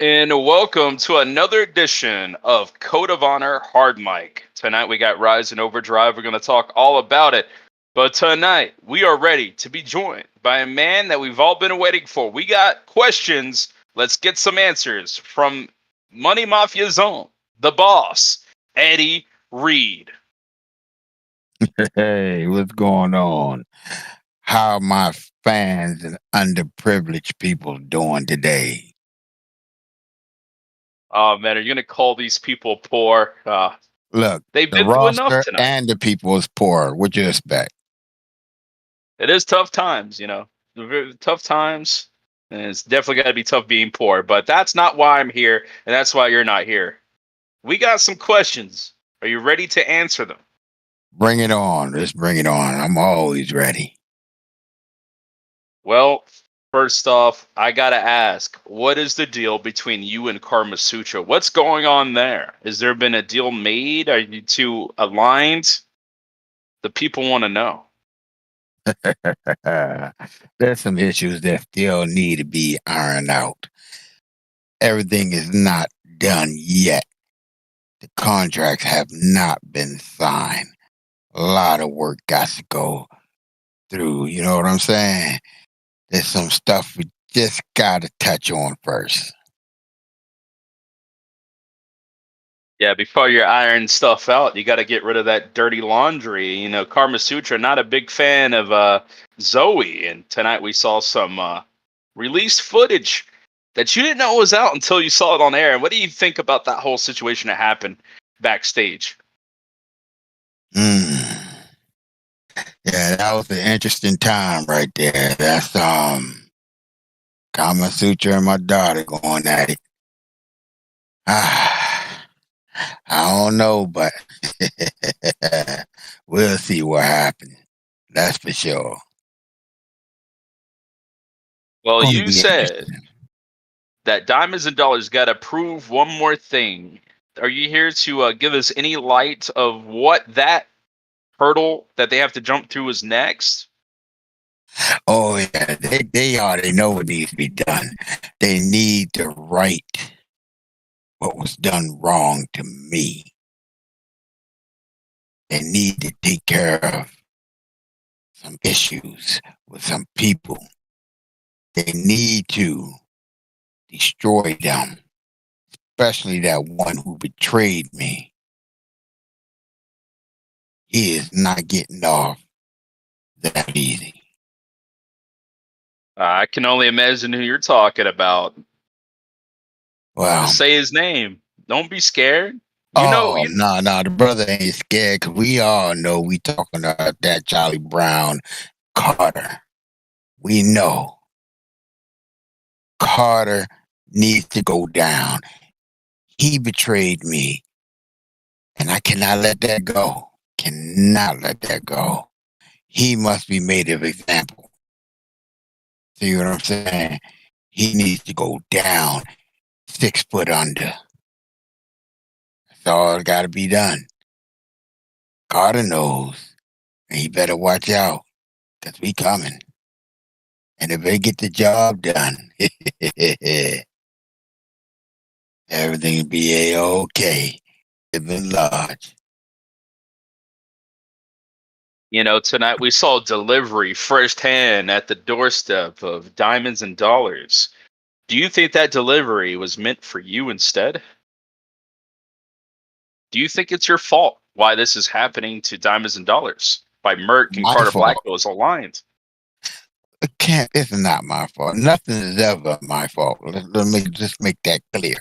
And welcome to another edition of Code of Honor Hardmic. Tonight we got Rise and Overdrive. We're going to talk all about it. But tonight we are ready to be joined by a man that we've all been waiting for. We got questions. Let's get some answers from Money Mafia's own, the boss, Eddie Reed. Hey, what's going on? How are my fans and underprivileged people doing today? Oh man, are you going to call these people poor? Look, They've the been through enough roster tonight. and the people is poor. What you expect? It is tough times, tough times, and it's definitely got to be tough being poor. But that's not why I'm here, and that's why you're not here. We got some questions. Are you ready to answer them? Bring it on. Let's bring it on. I'm always ready. Well, first off, I gotta ask, what is the deal between you and Karma Sutra? What's going on there? Has there been a deal made? Are you two aligned? The people want to know. There's some issues that still need to be ironed out. Everything is not done yet. The contracts have not been signed. A lot of work got to go through. You know what I'm saying? There's some stuff we just gotta touch on first. Yeah, before you iron stuff out, you got to get rid of that dirty laundry. Karma Sutra, not a big fan of Zoe. And tonight we saw some released footage that you didn't know was out until you saw it on air. And what do you think about that whole situation that happened backstage? Mm. Yeah, that was an interesting time right there. That's Kama Sutra and my daughter going at it. Ah, I don't know, but we'll see what happens. That's for sure. Well, Gonna you be said interesting. that Diamonds and Dollars got to prove one more thing. Are you here to give us any light of what that hurdle that they have to jump through is next? Oh yeah, they already know what needs to be done. They need to right what was done wrong to me. They need to take care of some issues with some people. They need to destroy them, especially that one who betrayed me. He is not getting off that easy. I can only imagine who you're talking about. Well, Just say his name. Don't be scared. You know, oh you no, no, the brother ain't scared because we all know we talking about that Charlie Brown Carter. We know Carter needs to go down. He betrayed me, and I cannot let that go. Cannot let that go. He must be made of example. See what I'm saying? He needs to go down 6 foot under. That's all got to be done. Carter knows, and he better watch out because we coming. And if they get the job done, everything will be a-okay. Living large. tonight we saw delivery firsthand at the doorstep of Diamonds and Dollars. Do you think that delivery was meant for you instead? Do you think it's your fault why this is happening to Diamonds and Dollars? By Merck and My Carter fault. Blackwell is aligned. It's not my fault. Nothing is ever my fault. Let me just make that clear.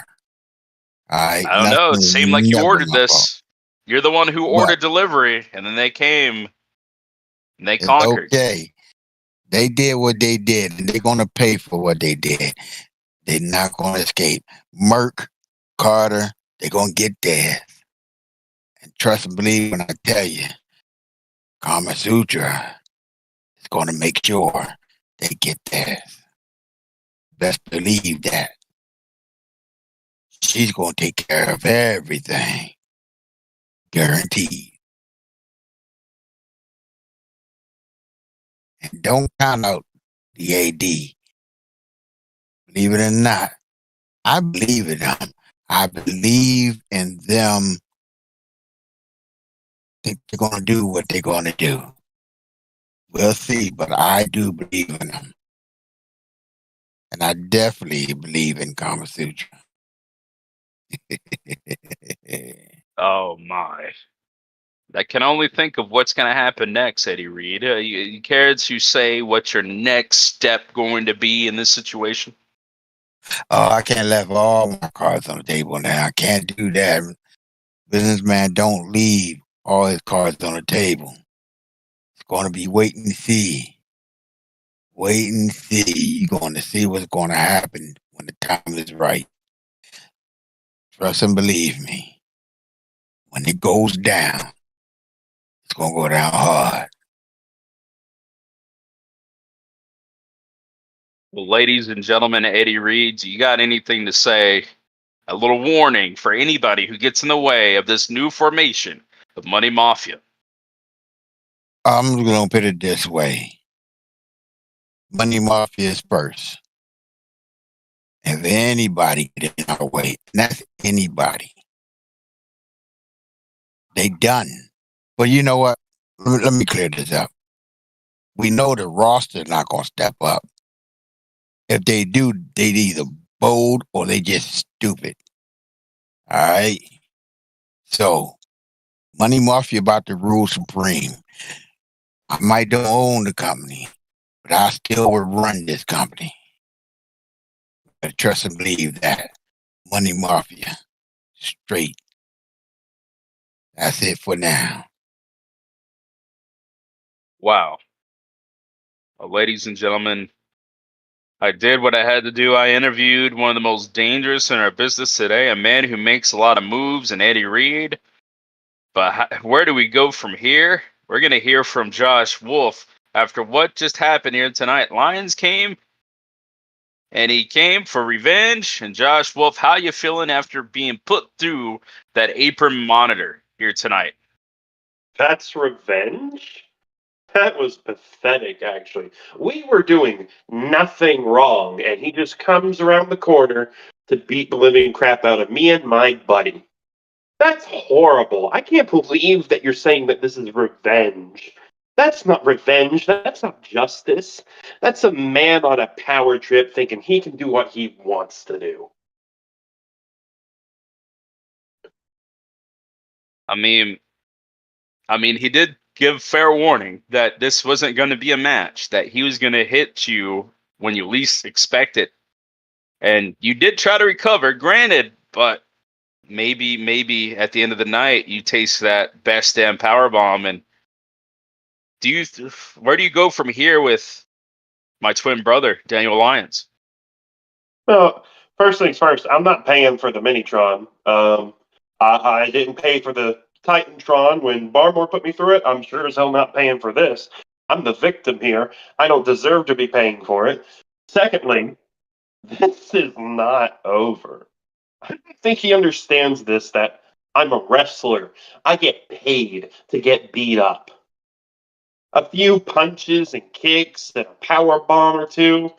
All right, I don't nothing know. It is seemed like you never ordered my fault. this. You're the one who What? ordered delivery, and then they came and they It's conquered. okay. They did what they did, and they're gonna pay for what they did. They're not gonna escape. Merck, Carter, they're gonna get theirs. And trust and believe when I tell you, Kama Sutra is gonna make sure they get theirs. Best believe that. She's gonna take care of everything. Guaranteed. And don't count out the AD. Believe it or not, I believe in them. I believe in them. Think they're going to do what they're going to do. We'll see, but I do believe in them. And I definitely believe in Kama Sutra. Oh my. I can only think of what's going to happen next, Eddie Reed. You care to say what's your next step going to be in this situation? Oh, I can't leave all my cards on the table now. I can't do that. Businessman don't leave all his cards on the table. It's going to be wait and see. Wait and see. You're going to see what's going to happen when the time is right. Trust and believe me. When it goes down, it's going to go down hard. Well, ladies and gentlemen, Eddie Reed, you got anything to say? A little warning for anybody who gets in the way of this new formation of Money Mafia. I'm going to put it this way. Money Mafia is first. If anybody get in our way, and that's anybody, they done. But you know what? Let me clear this up. We know the roster's not going to step up. If they do, they either bold or they just stupid. All right? So, Money Mafia about to rule supreme. I might don't own the company, but I still would run this company. But trust and believe that. Money Mafia. Straight. That's it for now. Wow. Well, ladies and gentlemen, I did what I had to do. I interviewed one of the most dangerous in our business today, a man who makes a lot of moves, and Eddie Reed. But where do we go from here? We're going to hear from Josh Wolf after what just happened here tonight. Lions came, and he came for revenge. And Josh Wolf, how you feeling after being put through that apron monitor here tonight? That's revenge? That was pathetic, actually. We were doing nothing wrong, and he just comes around the corner to beat the living crap out of me and my buddy. That's horrible. I can't believe that you're saying that this is revenge. That's not revenge. That's not justice. That's a man on a power trip thinking he can do what he wants to do. I mean, he did give fair warning that this wasn't going to be a match, that he was going to hit you when you least expect it. And you did try to recover, granted, but maybe at the end of the night you taste that best damn power bomb. And where do you go from here with my twin brother, Daniel Lyons? Well, first things first, I'm not paying for the Minitron. I didn't pay for the Titantron when Barmore put me through it. I'm sure as hell not paying for this. I'm the victim here. I don't deserve to be paying for it. Secondly, this is not over. I don't think he understands this, that I'm a wrestler. I get paid to get beat up. A few punches and kicks and a power bomb or two,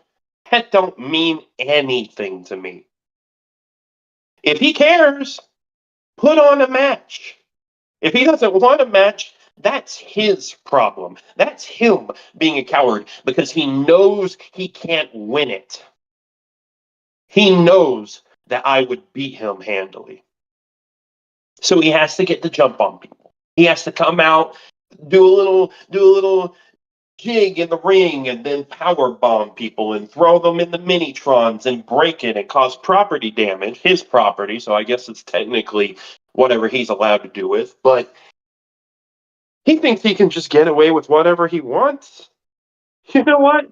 that don't mean anything to me. If he cares, put on a match. If he doesn't want a match, that's his problem. That's him being a coward because he knows he can't win it. He knows that I would beat him handily. So he has to get the jump on people. He has to come out, do a little jig in the ring and then power bomb people and throw them in the Minitrons and break it and cause property damage, his property, so I guess it's technically whatever he's allowed to do with, but he thinks he can just get away with whatever he wants. You know what?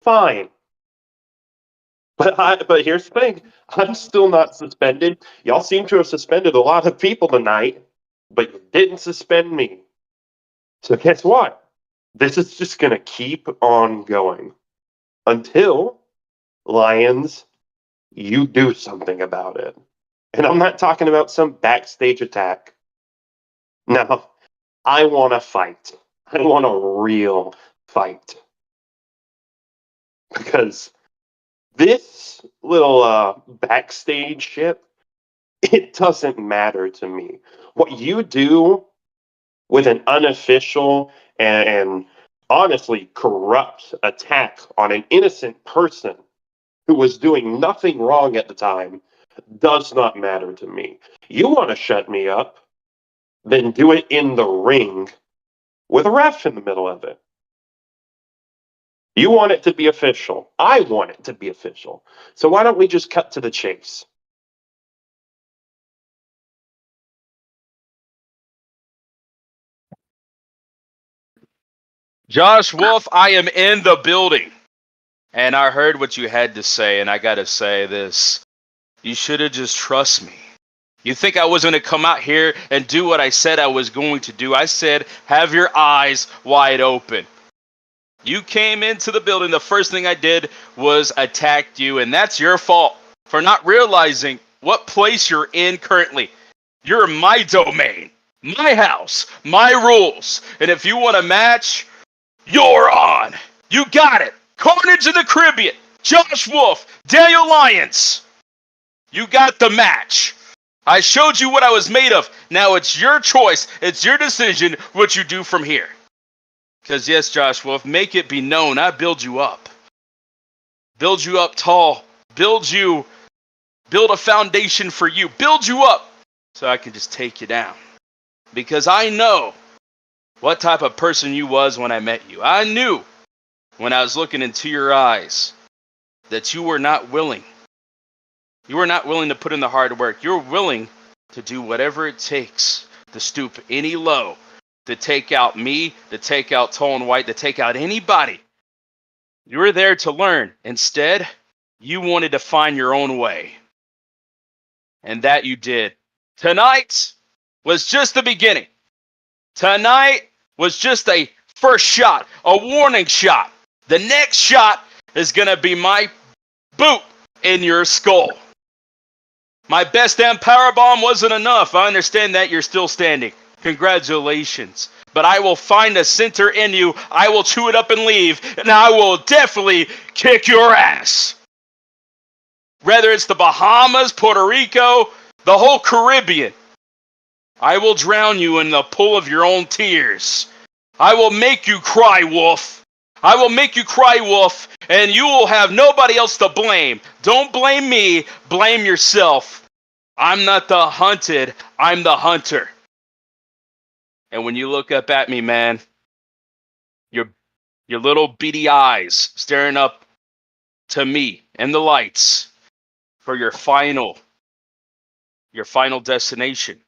Fine. But here's the thing. I'm still not suspended. Y'all seem to have suspended a lot of people tonight, but you didn't suspend me. So guess what? This is just going to keep on going until, Lions, you do something about it. And I'm not talking about some backstage attack. No, I want to fight. I want a real fight. Because This little backstage shit, it doesn't matter to me. What you do with an unofficial and honestly corrupt attack on an innocent person who was doing nothing wrong at the time does not matter to me. You want to shut me up, then do it in the ring with a ref in the middle of it. You want it to be official. I want it to be official. So why don't we just cut to the chase? Josh Wolf, I am in the building. And I heard what you had to say, and I got to say this. You should have just trust me. You think I was going to come out here and do what I said I was going to do? I said, have your eyes wide open. You came into the building. The first thing I did was attack you, and that's your fault for not realizing what place you're in currently. You're in my domain, my house, my rules. And if you want a match, you're on. You got it. Carnage in the Caribbean. Josh Wolf. Daniel Lyons. You got the match. I showed you what I was made of. Now it's your choice. It's your decision what you do from here. Because yes, Josh Wolf, make it be known. I build you up. Build you up tall. Build a foundation for you. Build you up so I can just take you down. Because I know what type of person you was when I met you. I knew when I was looking into your eyes that you were not willing. You were not willing to put in the hard work. You're willing to do whatever it takes to stoop any low, to take out me, to take out Tone White, to take out anybody. You were there to learn. Instead, you wanted to find your own way. And that you did. Tonight was just the beginning. Tonight was just a first shot, a warning shot. The next shot is going to be my boot in your skull. My best damn powerbomb wasn't enough. I understand that you're still standing. Congratulations. But I will find a center in you. I will chew it up and leave. And I will definitely kick your ass. Whether it's the Bahamas, Puerto Rico, the whole Caribbean. I will drown you in the pool of your own tears. I will make you cry, Wolf. I will make you cry, Wolf, and you will have nobody else to blame. Don't blame me, blame yourself. I'm not the hunted, I'm the hunter. And when you look up at me, man, your little beady eyes staring up to me in the lights for your final destination,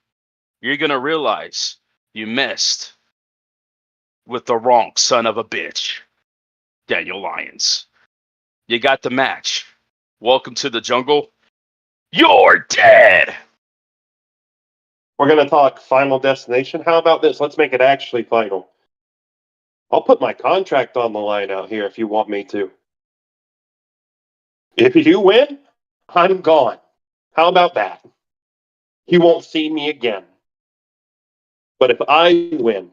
you're going to realize you messed with the wrong son of a bitch. Daniel Lyons. You got the match. Welcome to the jungle. You're dead. We're going to talk Final Destination. How about this? Let's make it actually final. I'll put my contract on the line out here if you want me to. If you win, I'm gone. How about that? You won't see me again. But if I win,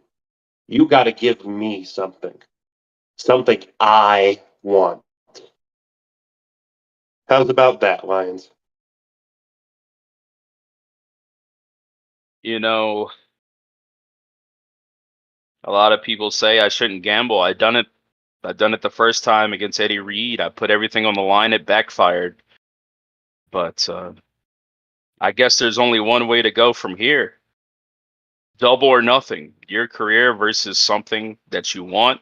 you got to give me something. Something I want. How's about that, Lions? You know, a lot of people say I shouldn't gamble. I've done it the first time against Eddie Reed. I put everything on the line. It backfired. But I guess there's only one way to go from here. Double or nothing. Your career versus something that you want.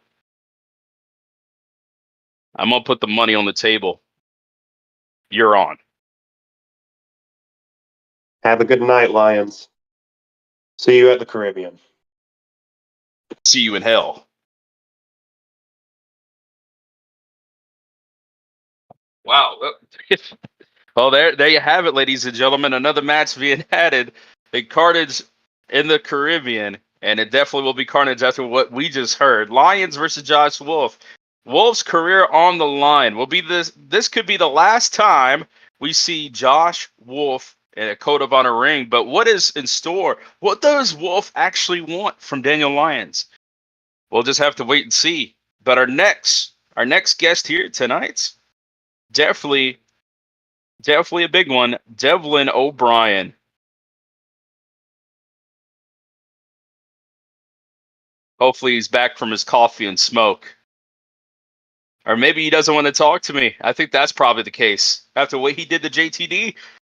I'm going to put the money on the table. You're on. Have a good night, Lions. See you at the Caribbean. See you in hell. Wow. Well, there you have it, ladies and gentlemen. Another match being added. The Carnage in the Caribbean. And it definitely will be Carnage after what we just heard. Lions versus Josh Wolf. Wolf's career on the line. This could be the last time we see Josh Wolf in a Code of Honor ring. But what is in store? What does Wolf actually want from Daniel Lyons? We'll just have to wait and see. But our next guest here tonight, definitely a big one. Devlin O'Brien. Hopefully he's back from his coffee and smoke. Or maybe he doesn't want to talk to me. I think that's probably the case. After what he did to JTD,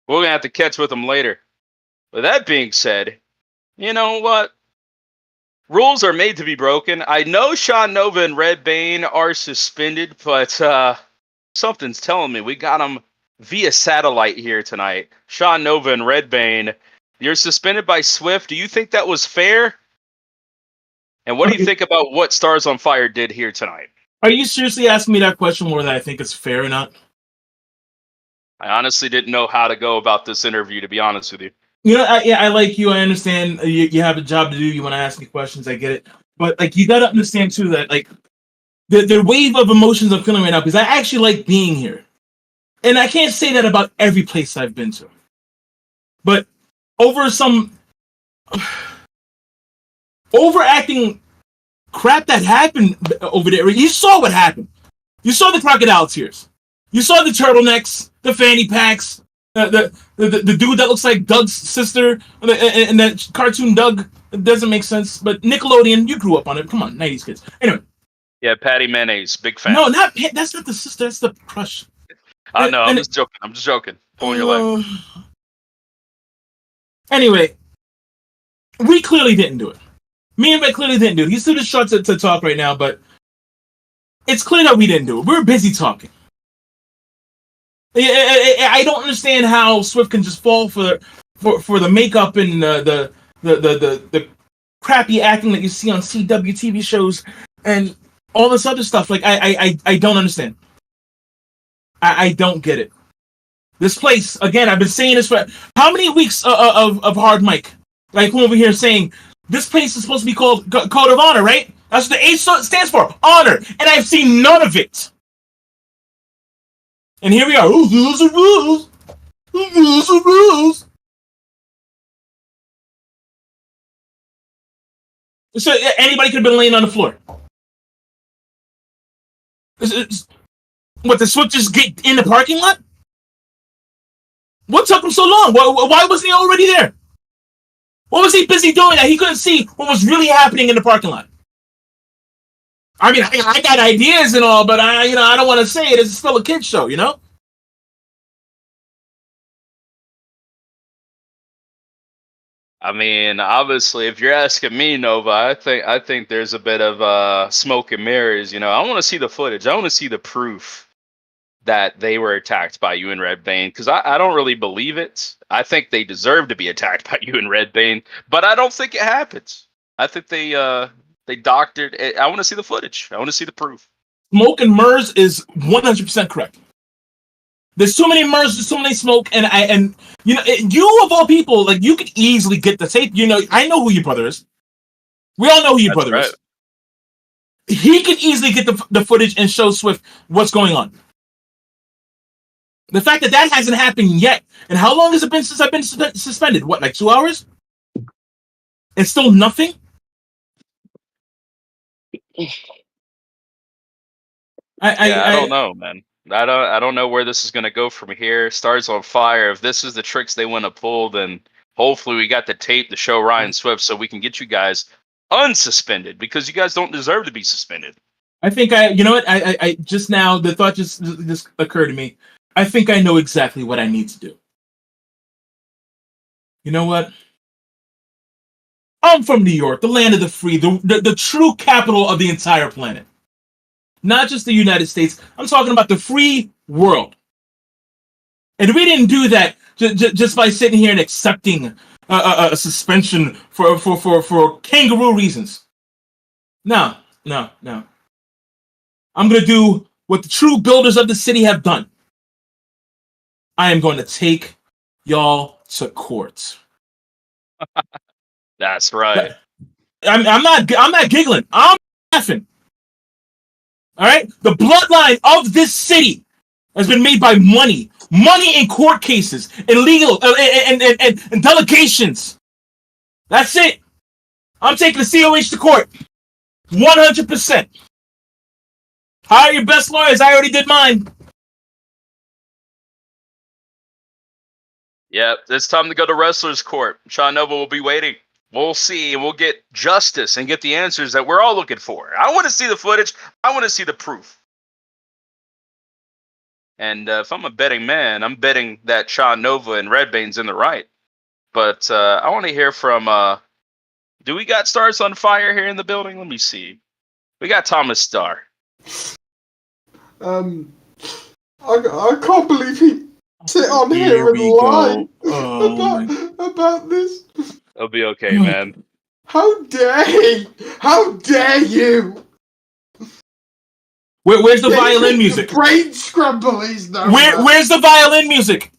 we're going to have to catch with him later. But that being said, you know what? Rules are made to be broken. I know Sean Nova and Red Bane are suspended, but something's telling me we got them via satellite here tonight. Sean Nova and Red Bane, you're suspended by Swift. Do you think that was fair? And what do you think about what Stars on Fire did here tonight? Are you seriously asking me that question whether I think it's fair or not? I honestly didn't know how to go about this interview, to be honest with you. You know, I like you. I understand you have a job to do. You want to ask me questions. I get it. But, like, you got to understand, too, that, like, the wave of emotions I'm feeling right now, because I actually like being here. And I can't say that about every place I've been to. But over some overacting crap that happened over there, you saw what happened. You saw the crocodile tears. You saw the turtlenecks, the fanny packs, the dude that looks like Doug's sister, and that cartoon Doug. It doesn't make sense. But Nickelodeon, you grew up on it. Come on, 90s kids. Anyway. Yeah, Patty Mayonnaise, big fan. No, that's not the sister. That's the crush. I know. I'm just joking. I'm just joking. Pulling your leg. Anyway, we clearly didn't do it. Me and Red clearly didn't do it. He's too distraught to talk right now, but it's clear that we didn't do it. We were busy talking. I don't understand how Swift can just fall for the makeup and the crappy acting that you see on CW TV shows and all this other stuff. Like I don't understand. I don't get it. This place, again, I've been saying this for how many weeks of Hard Mic? Like, come over here saying this place is supposed to be called Code of Honor, right? That's what the H stands for, honor. And I've seen none of it. And here we are. Oh, rules are rules. Rules are rules. So anybody could have been laying on the floor. What, the Swift just get in the parking lot? What took him so long? Why wasn't he already there? What was he busy doing that he couldn't see what was really happening in the parking lot? I mean, I got ideas and all, but I don't want to say it. It's still a kid's show, you know? I mean, obviously, if you're asking me, Nova, I think there's a bit of smoke and mirrors. You know, I want to see the footage. I want to see the proof that they were attacked by you and Red Bane, because I don't really believe it. I think they deserve to be attacked by you and Red Bane, but I don't think it happens. I think they doctored it. I want to see the footage. I want to see the proof. Smoke and mirrors is 100% correct. There's too many mirrors, there's too many smoke, and you know, you of all people, like, you could easily get the tape. You know, I know who your brother is. We all know who your brother is. He could easily get the footage and show Swift what's going on. The fact that hasn't happened yet, and how long has it been since I've been suspended? What, like 2 hours? And still nothing? I don't know, man. I don't know where this is going to go from here. Stars on Fire. If this is the tricks they want to pull, then hopefully we got the tape to show Ryan Swift so we can get you guys unsuspended, because you guys don't deserve to be suspended. I think you know what? I just now, the thought just occurred to me. I think I know exactly what I need to do. You know what? I'm from New York, the land of the free, the true capital of the entire planet. Not just the United States. I'm talking about the free world. And we didn't do that just by sitting here and accepting a suspension for kangaroo reasons. No. I'm going to do what the true builders of the city have done. I am going to take y'all to court. That's right. I'm not giggling. I'm laughing. All right? The bloodline of this city has been made by money. Money in court cases, and legal, and delegations. That's it. I'm taking the COH to court. 100%. Hire your best lawyers. I already did mine. Yeah, it's time to go to Wrestler's Court. Sean Nova will be waiting. We'll see, and we'll get justice and get the answers that we're all looking for. I want to see the footage. I want to see the proof. And if I'm a betting man, I'm betting that Sean Nova and Redbane's in the right. But I want to hear from. Do we got Stars on Fire here in the building? Let me see. We got Thomas Starr. I can't believe he sit on here and lie about this. It'll be okay, man. How dare he? How dare you? Where's the violin music? The brain scramble is no. Where's the violin music?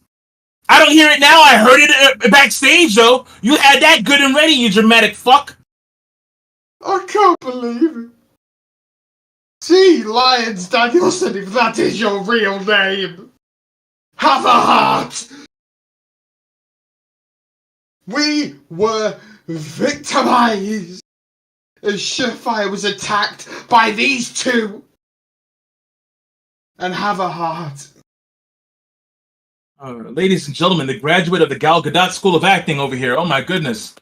I don't hear it now. I heard it backstage, though. You had that good and ready, you dramatic fuck. I can't believe it. See, Lyons Danielson, if that is your real name. Have a heart! We were victimized as Surefire was attacked by these two. And have a heart. Ladies and gentlemen, the graduate of the Gal Gadot School of Acting over here. Oh my goodness.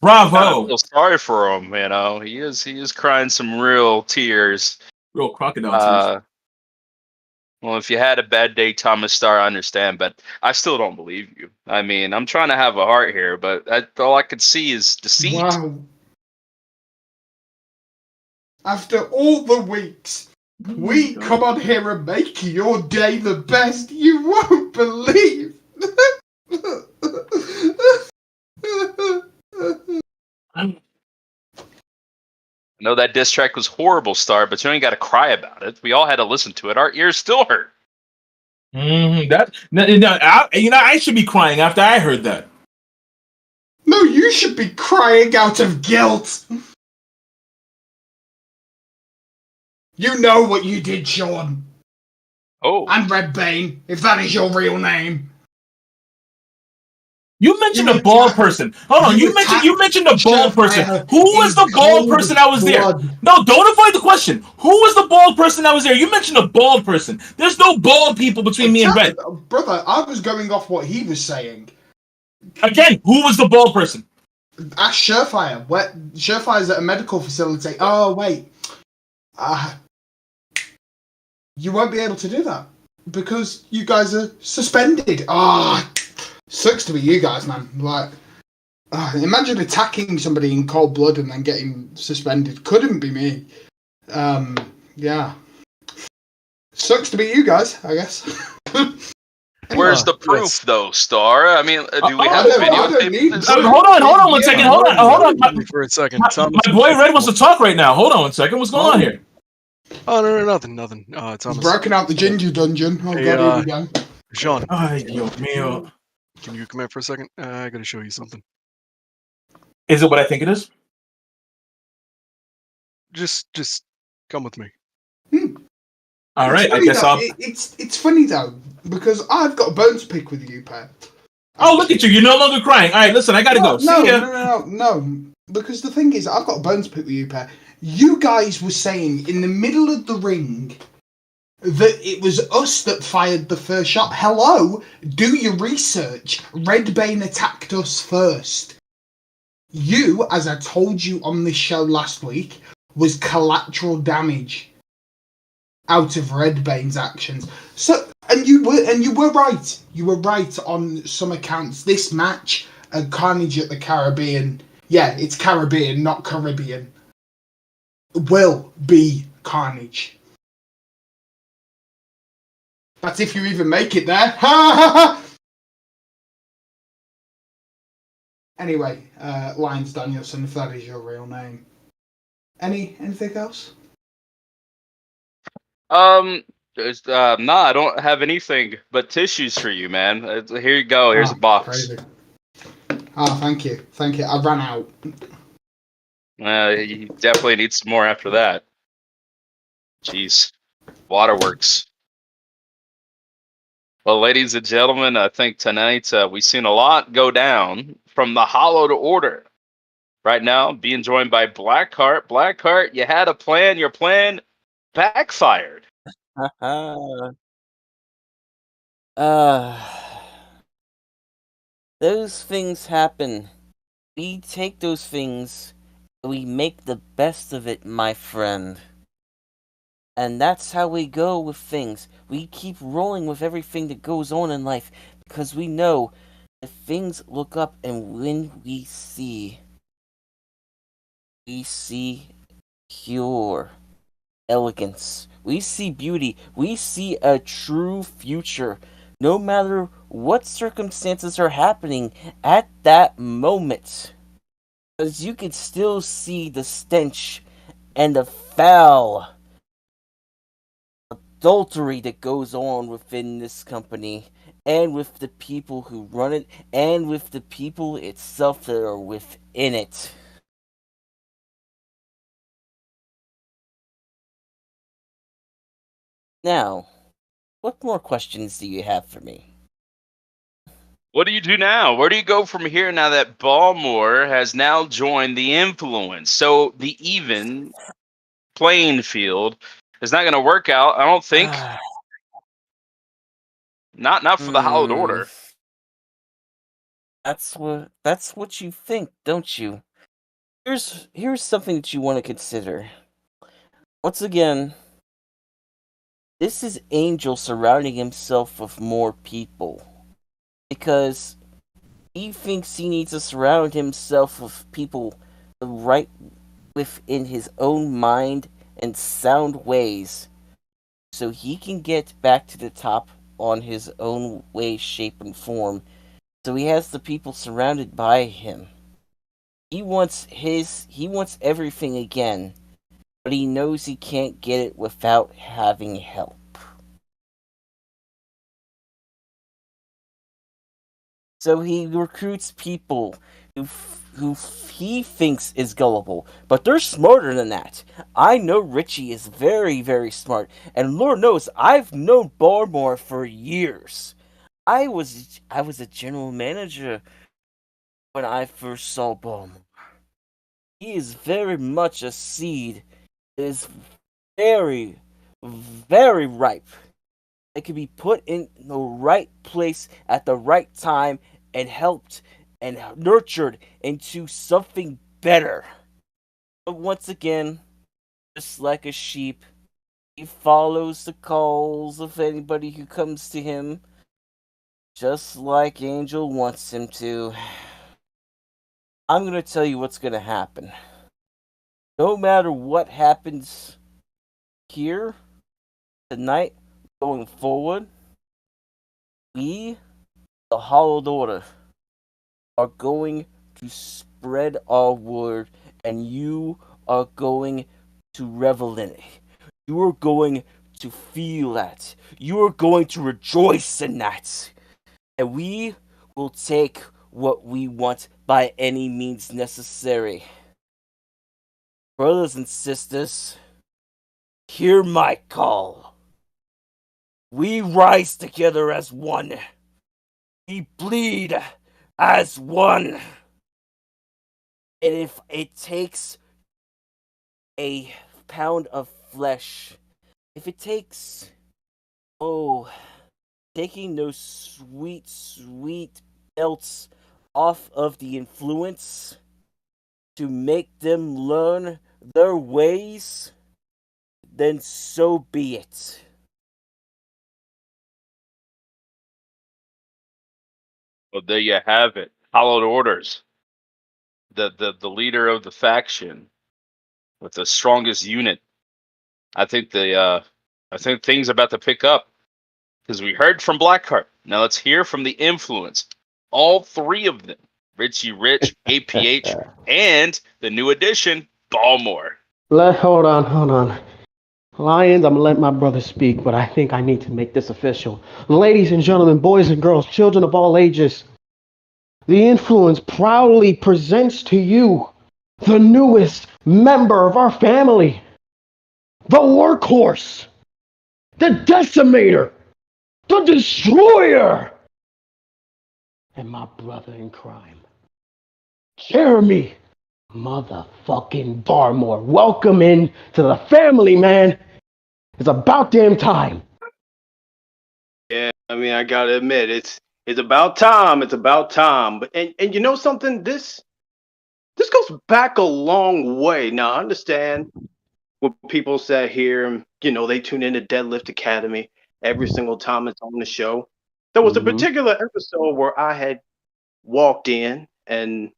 Bravo. I feel sorry for him, you know. He is crying some real tears. Real crocodile tears. Well, if you had a bad day, Thomas Starr, I understand, but I still don't believe you. I mean, I'm trying to have a heart here, but all I could see is deceit. Wow. After all the weeks, we come on here and make your day the best. You won't believe. I know that diss track was horrible, Star, but you ain't got to cry about it. We all had to listen to it. Our ears still hurt. I should be crying after I heard that. No, you should be crying out of guilt. You know what you did, Sean. Oh. And Redbane, if that is your real name. You mentioned a bald person. Hold on, you mentioned a bald person. Who was the bald person that was there? No, don't avoid the question. Who was the bald person that was there? You mentioned a bald person. There's no bald people between me and Red. Brother, I was going off what he was saying. Again, who was the bald person? Ask Surefire. Surefire's at a medical facility. Oh, wait. You won't be able to do that because you guys are suspended. Sucks to be you guys, man. Like, imagine attacking somebody in cold blood and then getting suspended. Couldn't be me. Yeah. Sucks to be you guys, I guess. Where's the proof, though, Star? I mean, do we have video? Hold on 1 second. Hold on. For a second. My boy Red wants to talk right now. Hold on 1 second. What's going on here? Oh, no, nothing. He's broken out the ginger dungeon. Oh, God, here we go. Sean. Ay, Dios mío. Can you come here for a second? I gotta show you something. Is it what I think it is? Just come with me. All right, I guess I'll. It's funny though because I've got a bone to pick with you, Pat. Oh, look at you! You're no longer crying. All right, listen, I gotta go. No. Because the thing is, I've got a bone to pick with you, Pat. You guys were saying in the middle of the ring that it was us that fired the first shot. Hello, do your research. Redbane attacked us first. You, as I told you on this show last week, was collateral damage out of Redbane's actions. So, and you were right. You were right on some accounts. This match at Carnage at the Caribbean, yeah, it's Caribbean, not Caribbean, will be Carnage. That's if you even make it there. Ha ha ha! Anyway, Lyons Danielson, if that is your real name. Anything else? No, I don't have anything but tissues for you, man. Here you go. Here's a box. Crazy. Thank you. I ran out. You definitely need some more after that. Jeez. Waterworks. Well, ladies and gentlemen, I think tonight we've seen a lot go down from the Hollowed Order. Right now, being joined by Blackheart. Blackheart, you had a plan. Your plan backfired. Those things happen. We take those things and we make the best of it, my friend. And that's how we go with things. We keep rolling with everything that goes on in life because we know if things look up and when we see pure elegance. We see beauty. We see a true future. No matter what circumstances are happening at that moment. Because you can still see the stench and the foul adultery that goes on within this company and with the people who run it and with the people itself that are within it. Now, what more questions do you have for me? What do you do now? Where do you go from here now that Baltimore has now joined the influence? So the even playing field is not going to work out, I don't think. Not for the Hallowed Order. That's what you think, don't you? Here's something that you want to consider. Once again, this is Angel surrounding himself with more people. Because he thinks he needs to surround himself with people right within his own mind and sound ways so he can get back to the top on his own way, shape, and form. So he has the people surrounded by him. He wants everything again, but he knows he can't get it without having help. So he recruits people who he thinks is gullible, but they're smarter than that. I know Richie is very, very smart, and Lord knows I've known Barmore for years. I was a general manager when I first saw Barmore. He is very much a seed. It is very, very ripe. It can be put in the right place at the right time and helped and nurtured into something better. But once again, just like a sheep, he follows the calls of anybody who comes to him, just like Angel wants him to. I'm going to tell you what's going to happen. No matter what happens here tonight, going forward, we, the Hallowed Order, are going to spread our word, and you are going to revel in it. You are going to feel that. You are going to rejoice in that. And we will take what we want by any means necessary. Brothers and sisters, hear my call. We rise together as one. We bleed as one. And if it takes a pound of flesh, if it takes, taking those sweet, sweet belts off of the influence to make them learn their ways, then so be it. Well, there you have it. Hallowed Orders. The leader of the faction with the strongest unit. I think things are about to pick up because we heard from Blackheart. Now let's hear from the influence. All three of them: Richie Rich, APH, and the new addition, Balmore. Hold on. Lions, I'm gonna let my brother speak, but I think I need to make this official. Ladies and gentlemen, boys and girls, children of all ages, the influence proudly presents to you the newest member of our family, the workhorse, the decimator, the destroyer, and my brother in crime, Jeremy motherfucking Barmore. Welcome in to the family, man. It's about damn time. Yeah, I mean, I gotta admit, It's about time. It's about time. And you know something? This goes back a long way. Now I understand what people say here. You know, they tune into Deadlift Academy every single time it's on the show. There was a particular episode where I had walked in and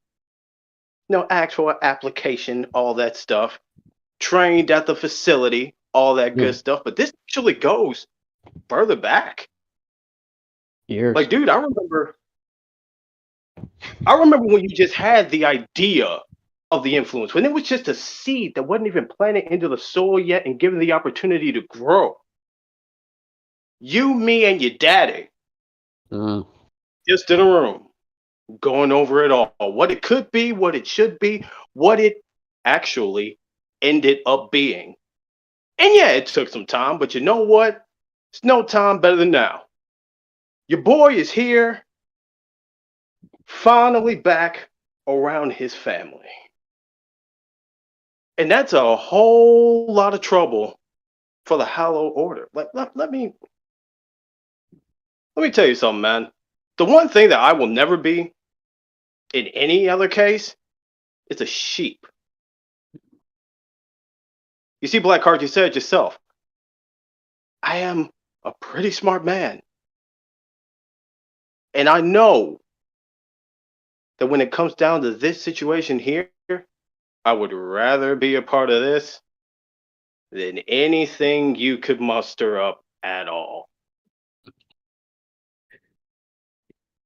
asked for an application, all that stuff, trained at the facility, all that good stuff. But this actually goes further back. Years. Like, dude, I remember when you just had the idea of the influence, when it was just a seed that wasn't even planted into the soil yet and given the opportunity to grow. You, me, and your daddy just in a room going over it all. What it could be, what it should be, what it actually ended up being. And yeah, it took some time, but you know what? It's no time better than now. Your boy is here, finally back around his family. And that's a whole lot of trouble for the Hallowed Order. Like, let me tell you something, man. The one thing that I will never be in any other case is a sheep. You see, Blackheart, you said it yourself. I am a pretty smart man. And I know that when it comes down to this situation here, I would rather be a part of this than anything you could muster up at all.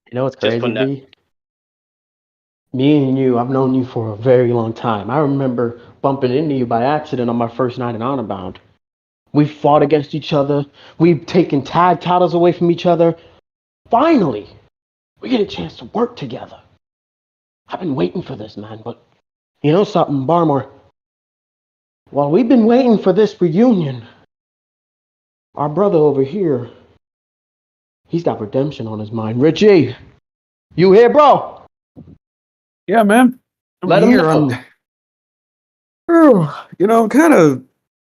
You know what's Just crazy, that. B? Me and you, I've known you for a very long time. I remember bumping into you by accident on my first night in Honor Bound. We fought against each other. We've taken tag titles away from each other. Finally, we get a chance to work together. I've been waiting for this, man, but you know something, Barmore? While we've been waiting for this reunion, our brother over here, he's got redemption on his mind. Richie, you here, bro? Yeah, man. Let him know.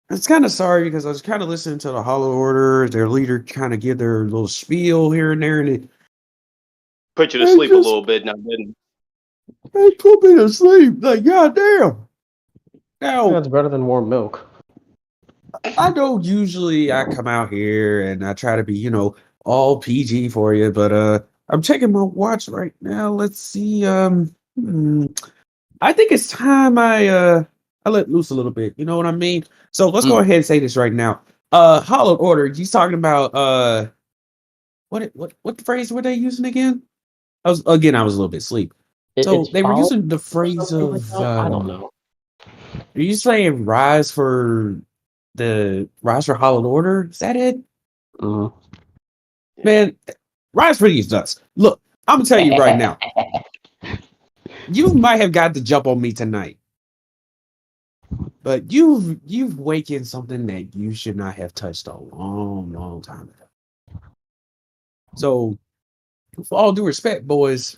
It's kind of sorry because I was kind of listening to the Hollow Order, their leader kind of give their little spiel here and there, and it put you to sleep a little bit now, didn't it? They put me to sleep. Like, goddamn. Now, That's better than warm milk. I know usually I come out here and I try to be, all PG for you, but I'm checking my watch right now. Let's see. I think it's time I let loose a little bit. You know what I mean? So let's go ahead and say this right now. Hollowed Order. He's talking about what the phrase were they using again? I was a little bit asleep. So they were using the phrase of I don't know. Are you saying rise for Hollowed Order? Is that it? Man, rise for these nuts. Look, I'm gonna tell you right now. You might have got the jump on me tonight, but you've wakened something that you should not have touched a long, long time ago. So, with all due respect, boys,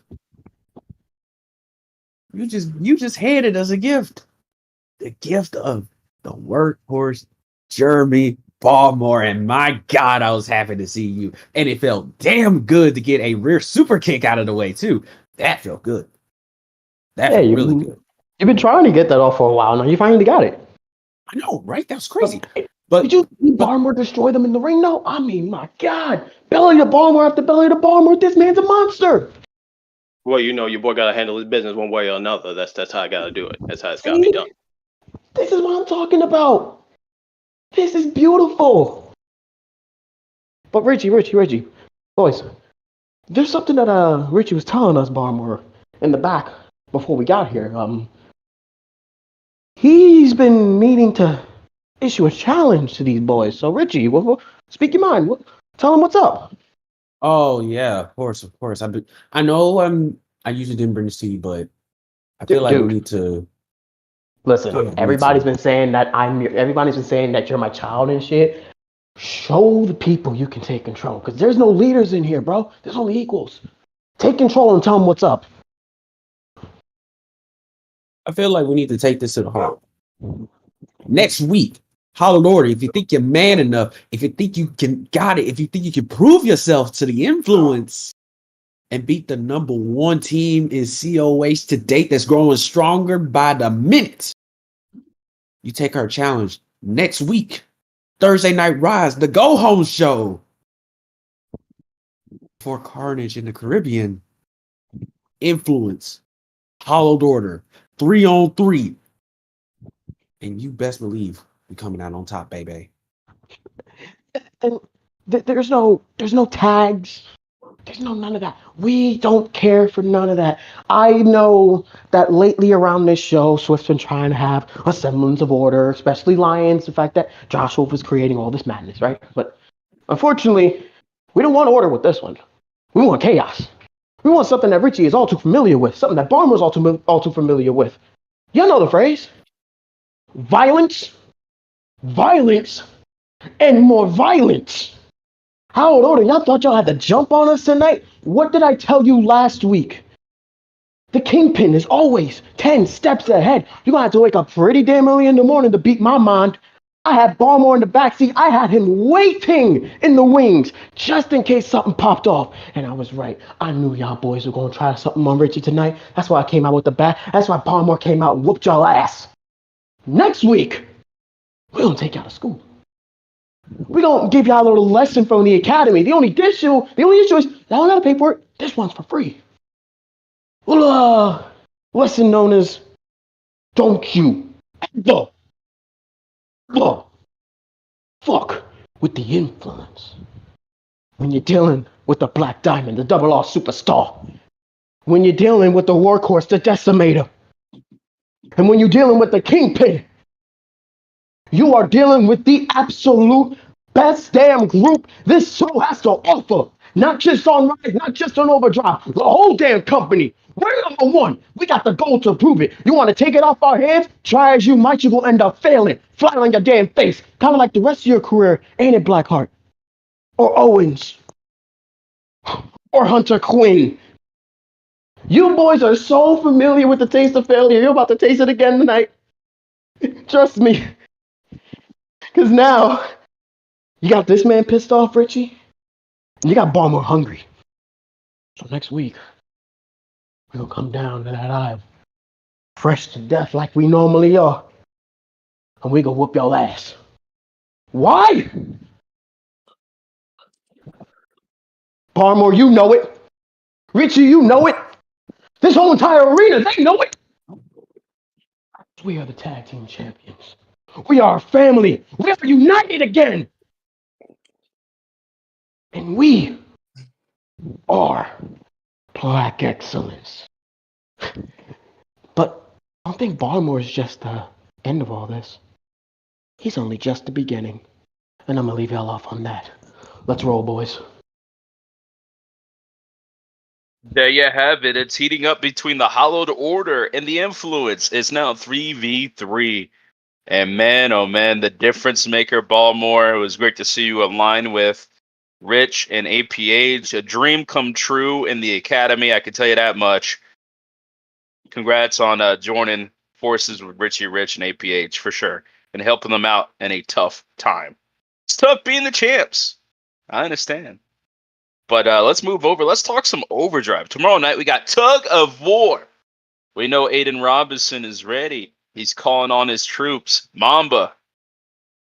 you just handed us a gift. The gift of the workhorse, Jeremy Baltimore, and my God, I was happy to see you. And it felt damn good to get a rear super kick out of the way, too. That felt good. That felt really good. You've been trying to get that off for a while now. You finally got it. I know, right? That was crazy. But did you see Baltimore destroy them in the ring, though? I mean, my God. Belly to Baltimore after belly to Baltimore. This man's a monster. Well, your boy got to handle his business one way or another. That's how I got to do it. That's how it's got to be done. This is what I'm talking about. This is beautiful. But Richie, boys, there's something that Richie was telling us, Barmore, in the back before we got here. He's been meaning to issue a challenge to these boys. So Richie, speak your mind. Tell them what's up. Oh yeah, of course. I know I usually didn't bring this to you, but I feel like we need to. Listen, everybody's been saying that you're my child and shit. Show the people you can take control, because there's no leaders in here, bro. There's only equals. Take control and tell them what's up. I feel like we need to take this to the heart. Next week, Hollowed Order, if you think you're man enough, if you think you got it, if you think you can prove yourself to the influence, and beat the number 1 team in COH to date that's growing stronger by the minute. You take her challenge next week, Thursday Night Rise, the Go Home show for Carnage in the Caribbean. Influence, Hollowed Order, 3-on-3. And you best believe we're coming out on top, baby. And there's no tags. There's none of that. We don't care for none of that. I know that lately around this show, Swift's been trying to have a semblance of order, especially Lions, the fact that Josh Wolf is creating all this madness, right? But unfortunately, we don't want order with this one. We want chaos. We want something that Richie is all too familiar with, something that Barmer's all too familiar with. You know the phrase. Violence, violence, and more violence. How old order? Y'all thought y'all had to jump on us tonight? What did I tell you last week? The Kingpin is always 10 steps ahead. You're gonna have to wake up pretty damn early in the morning to beat my mind. I had Barmore in the backseat. I had him waiting in the wings just in case something popped off. And I was right. I knew y'all boys were gonna try something on Richie tonight. That's why I came out with the bat. That's why Barmore came out and whooped y'all ass. Next week, we're gonna take y'all to school. We're going to give y'all a little lesson from the academy. The only issue is y'all don't got to pay for it. This one's for free. Lesson known as don't you ever fuck with the influence. When you're dealing with the Black Diamond, the double R superstar. When you're dealing with the Workhorse, the Decimator. And when you're dealing with the Kingpin. You are dealing with the absolute best damn group this show has to offer. Not just on Rise, not just on Overdrive, the whole damn company. We're number 1. We got the goal to prove it. You want to take it off our hands? Try as you might, you're going to end up failing. Flat on your damn face. Kind of like the rest of your career, ain't it, Blackheart? Or Owens? Or Hunter Quinn? You boys are so familiar with the taste of failure. You're about to taste it again tonight. Trust me. Because now, you got this man pissed off, Richie, and you got Balmer hungry. So next week, we're going to come down to that aisle, fresh to death like we normally are, and we're going to whoop your ass. Why? Barmore, you know it. Richie, you know it. This whole entire arena, they know it. We are the tag team champions. We are a family. We are united again. And we are Black Excellence. But I don't think Baltimore is just the end of all this. He's only just the beginning. And I'm going to leave y'all off on that. Let's roll, boys. There you have it. It's heating up between the Hollowed Order and the Influence. It's now 3v3. And man, oh man, the difference maker, Baltimore. It was great to see you align with Rich and APH. A dream come true in the academy, I can tell you that much. Congrats on joining forces with Richie Rich and APH for sure, and helping them out in a tough time. It's tough being the champs. I understand. But let's move over. Let's talk some Overdrive. Tomorrow night, we got Tug of War. We know Aiden Robinson is ready. He's calling on his troops. Mamba,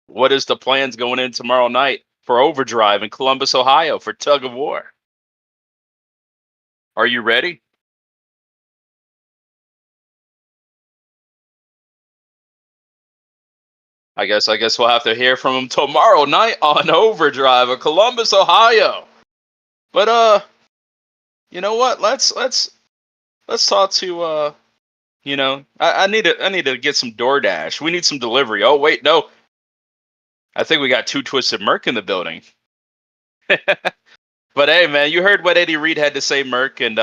what is the plans going in tomorrow night for Overdrive in Columbus, Ohio for Tug of War? Are you ready? I guess we'll have to hear from him tomorrow night on Overdrive in Columbus, Ohio. But you know what? Let's talk to you know, I need to get some DoorDash. We need some delivery. Oh wait, no. I think we got two Twisted Merc in the building. But hey, man, you heard what Eddie Reed had to say, Merc, and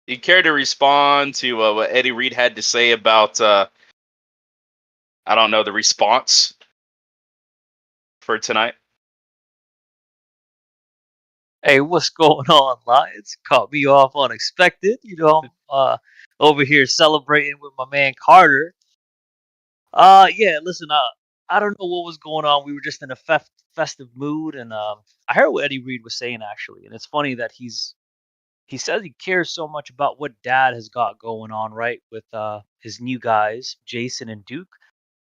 you care to respond to what Eddie Reed had to say about I don't know, the response for tonight? Hey, what's going on, Lions? Caught me off unexpected. You know, I'm over here celebrating with my man Carter. Yeah, listen, I don't know what was going on. We were just in a festive mood, and I heard what Eddie Reed was saying actually, and it's funny that he's he says he cares so much about what Dad has got going on, right, with his new guys, Jason and Duke.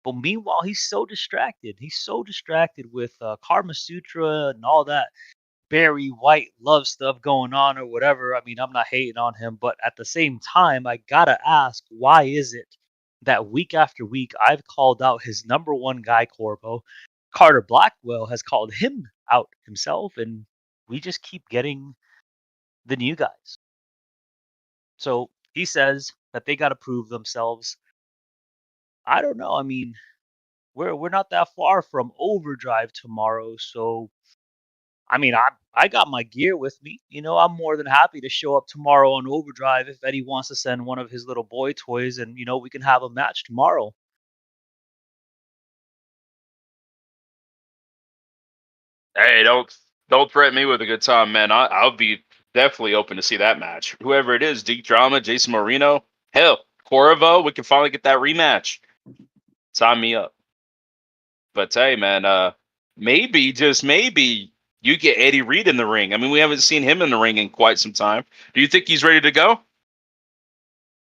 But meanwhile, he's so distracted. He's so distracted with Karma Sutra and all that Barry White love stuff going on or whatever. I mean, I'm not hating on him, but at the same time, I gotta ask, why is it that week after week I've called out his number one guy, Corbo? Carter Blackwell has called him out himself, and we just keep getting the new guys. So he says that they gotta prove themselves. I don't know. I mean, we're not that far from Overdrive tomorrow, so I mean, I got my gear with me. You know, I'm more than happy to show up tomorrow on Overdrive if Eddie wants to send one of his little boy toys, and we can have a match tomorrow. Hey, don't threaten me with a good time, man. I'll be definitely open to see that match. Whoever it is, Deep Drama, Jason Marino, hell, Corvo, we can finally get that rematch. Sign me up. But hey, man, maybe just maybe you get Eddie Reed in the ring. I mean, we haven't seen him in the ring in quite some time. Do you think he's ready to go?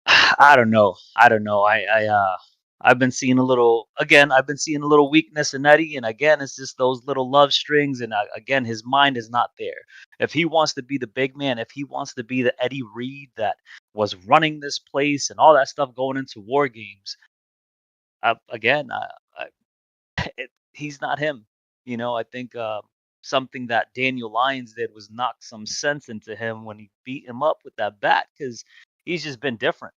I don't know. I've been seeing a little again. I've been seeing a little weakness in Eddie, and again, it's just those little love strings. And again, his mind is not there. If he wants to be the big man, if he wants to be the Eddie Reed that was running this place and all that stuff going into War Games, again, he's not him. I think something that Daniel Lyons did was knock some sense into him when he beat him up with that bat because he's just been different,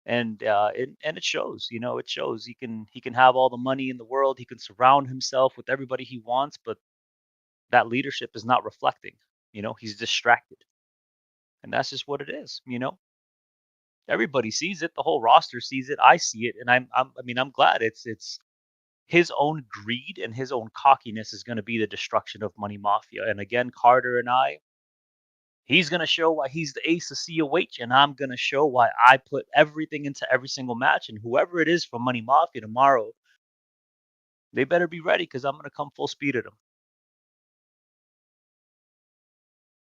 and it shows. It shows. He can have all the money in the world. He can surround himself with everybody he wants, but that leadership is not reflecting. He's distracted, and that's just what it is. Everybody sees it. The whole roster sees it. I see it, and I'm glad it's his own greed and his own cockiness is going to be the destruction of Money Mafia. And again, Carter and he's going to show why he's the ace of COH, and I'm going to show why I put everything into every single match. And whoever it is from Money Mafia tomorrow, they better be ready because I'm going to come full speed at them.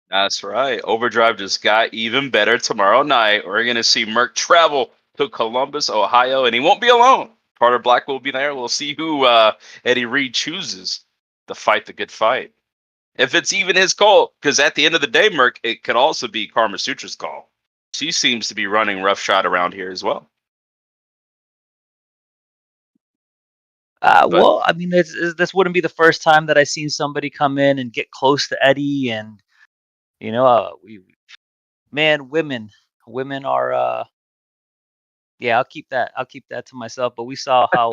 That's right. Overdrive just got even better tomorrow night. We're going to see Merc travel to Columbus, Ohio, and he won't be alone. Carter Black will be there. We'll see who Eddie Reed chooses to fight the good fight. If it's even his call, because at the end of the day, Merc, it could also be Karma Sutra's call. She seems to be running roughshod around here as well. Well, I mean, this wouldn't be the first time that I've seen somebody come in and get close to Eddie, and women are. Yeah, I'll keep that. I'll keep that to myself. But we saw how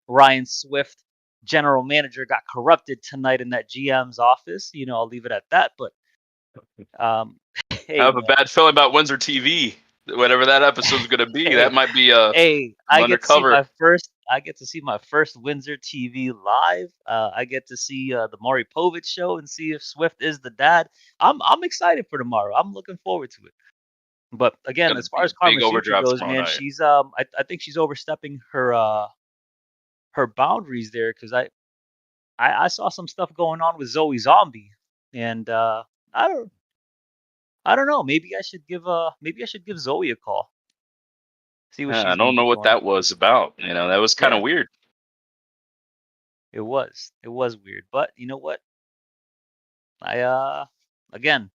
Ryan Swift, general manager, got corrupted tonight in that GM's office. I'll leave it at that. But hey, I have a man. bad feeling about Windsor TV. Whatever that episode's going to be, that might be Hey, I get to see my first Windsor TV live. I get to see the Maury Povich show and see if Swift is the dad. I'm excited for tomorrow. I'm looking forward to it. But again, Gonna as far be as Karma big Sutra overdrive goes, tomorrow man, night. she's I think she's overstepping her boundaries there because I saw some stuff going on with Zoe Zombie, and I don't know. Maybe I should give Zoe a call. See what Yeah, she's I gonna don't know be what doing. that was about. That was kind of Yeah. weird. It was weird, but you know what? Again,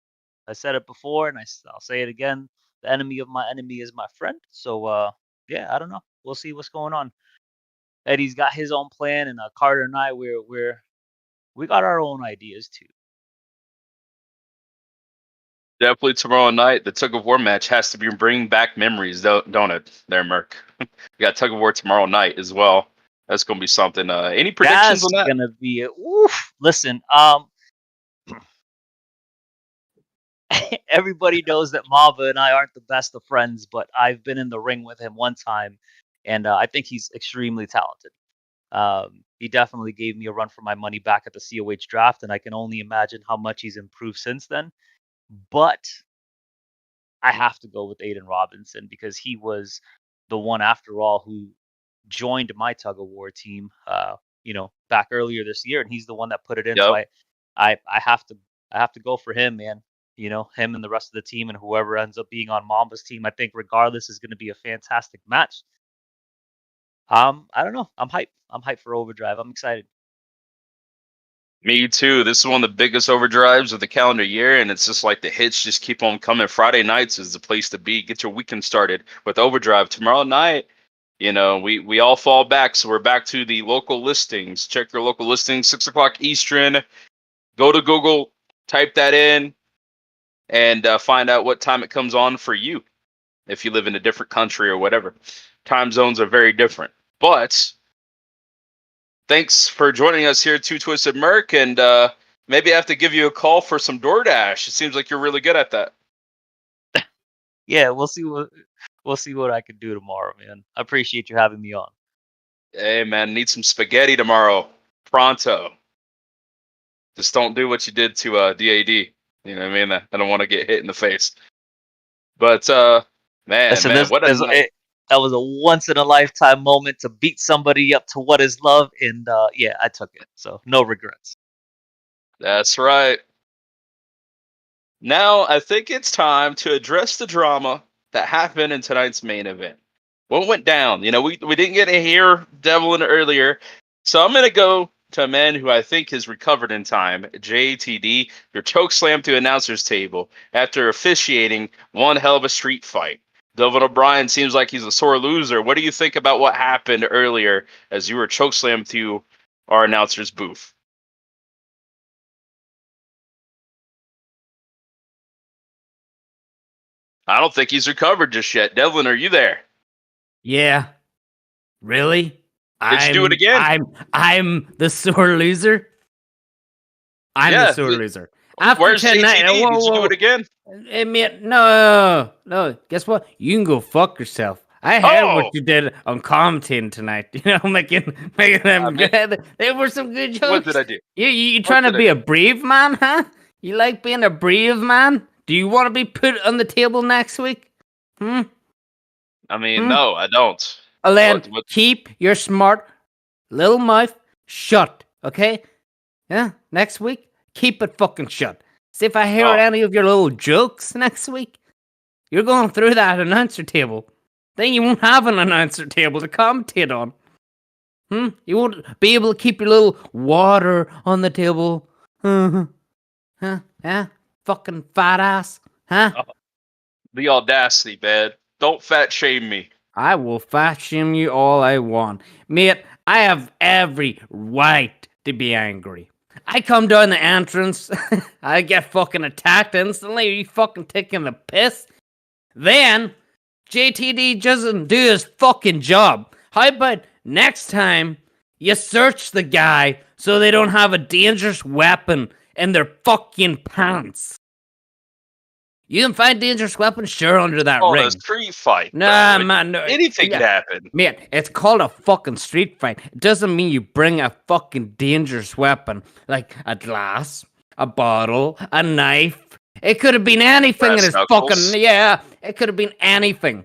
I said it before, and I'll say it again. The enemy of my enemy is my friend. So yeah, I don't know. We'll see what's going on. Eddie's got his own plan, and Carter and I, we got our own ideas too. Definitely tomorrow night, the tug of war match has to be bringing back memories, don't it? There, Merc. We got tug of war tomorrow night as well. That's gonna be something. Any predictions That's on that? gonna be it. Oof. Listen, everybody knows that Mava and I aren't the best of friends, but I've been in the ring with him one time, and I think he's extremely talented. He definitely gave me a run for my money back at the COH draft, and I can only imagine how much he's improved since then. But I have to go with Aiden Robinson because he was the one, after all, who joined my tug of war team, back earlier this year, and he's the one that put it in. So Yep. I have to go for him, man. him and the rest of the team and whoever ends up being on Mamba's team. I think regardless is going to be a fantastic match. I don't know. I'm hyped. I'm hyped for Overdrive. I'm excited. Me too. This is one of the biggest overdrives of the calendar year, and it's just like the hits just keep on coming. Friday nights is the place to be. Get your weekend started with Overdrive. Tomorrow night, we all fall back, so we're back to the local listings. Check your local listings, 6 o'clock Eastern. Go to Google, type that in, and find out what time it comes on for you. If you live in a different country or whatever, time zones are very different. But thanks for joining us here at Two Twisted Merc, and maybe I have to give you a call for some DoorDash. It seems like you're really good at that. Yeah, we'll see what I can do tomorrow, man. I appreciate you having me on. Hey, man, need some spaghetti tomorrow. Pronto. Just don't do what you did to DAD. You know what I mean? I don't want to get hit in the face. But, Listen, what a night. that was a once in a lifetime moment to beat somebody up to what is love, and yeah, I took it. So no regrets. That's right. Now, I think it's time to address the drama that happened in tonight's main event. What went down? We didn't get to hear Devlin earlier, so I'm going to go to a man who I think has recovered in time, JTD, your chokeslam to announcer's table after officiating one hell of a street fight. Devlin O'Brien seems like he's a sore loser. What do you think about what happened earlier as you were chokeslammed to our announcer's booth? I don't think he's recovered just yet. Devlin, are you there? Yeah. Really? Did you do it again? I'm the sore loser. I'm the sore loser. After Where's tonight, JTD? Did you do it again? No. Guess what? You can go fuck yourself. I heard what you did on commentating tonight. Making them good. They were some good jokes. What did I do? You trying to be a brave man, huh? You like being a brave man? Do you want to be put on the table next week? I mean, no, I don't. Alen, keep your smart little mouth shut, okay? Yeah, next week, keep it fucking shut. See if I hear any of your little jokes next week, you're going through that announcer table. Then you won't have an announcer table to commentate on. You won't be able to keep your little water on the table. Yeah? Fucking fat ass, huh? The audacity, man. Don't fat shame me. I will fat shame you all I want. Mate, I have every right to be angry. I come down the entrance, I get fucking attacked instantly. Are you fucking taking the piss? Then, JTD doesn't do his fucking job. How about next time you search the guy so they don't have a dangerous weapon in their fucking pants? You can find dangerous weapons, sure, under that ring. A street fight. Nah, bro. man, no. Anything could happen. Man, it's called a fucking street fight. It doesn't mean you bring a fucking dangerous weapon like a glass, a bottle, a knife. It could have been anything in his fucking... Yeah, it could have been anything.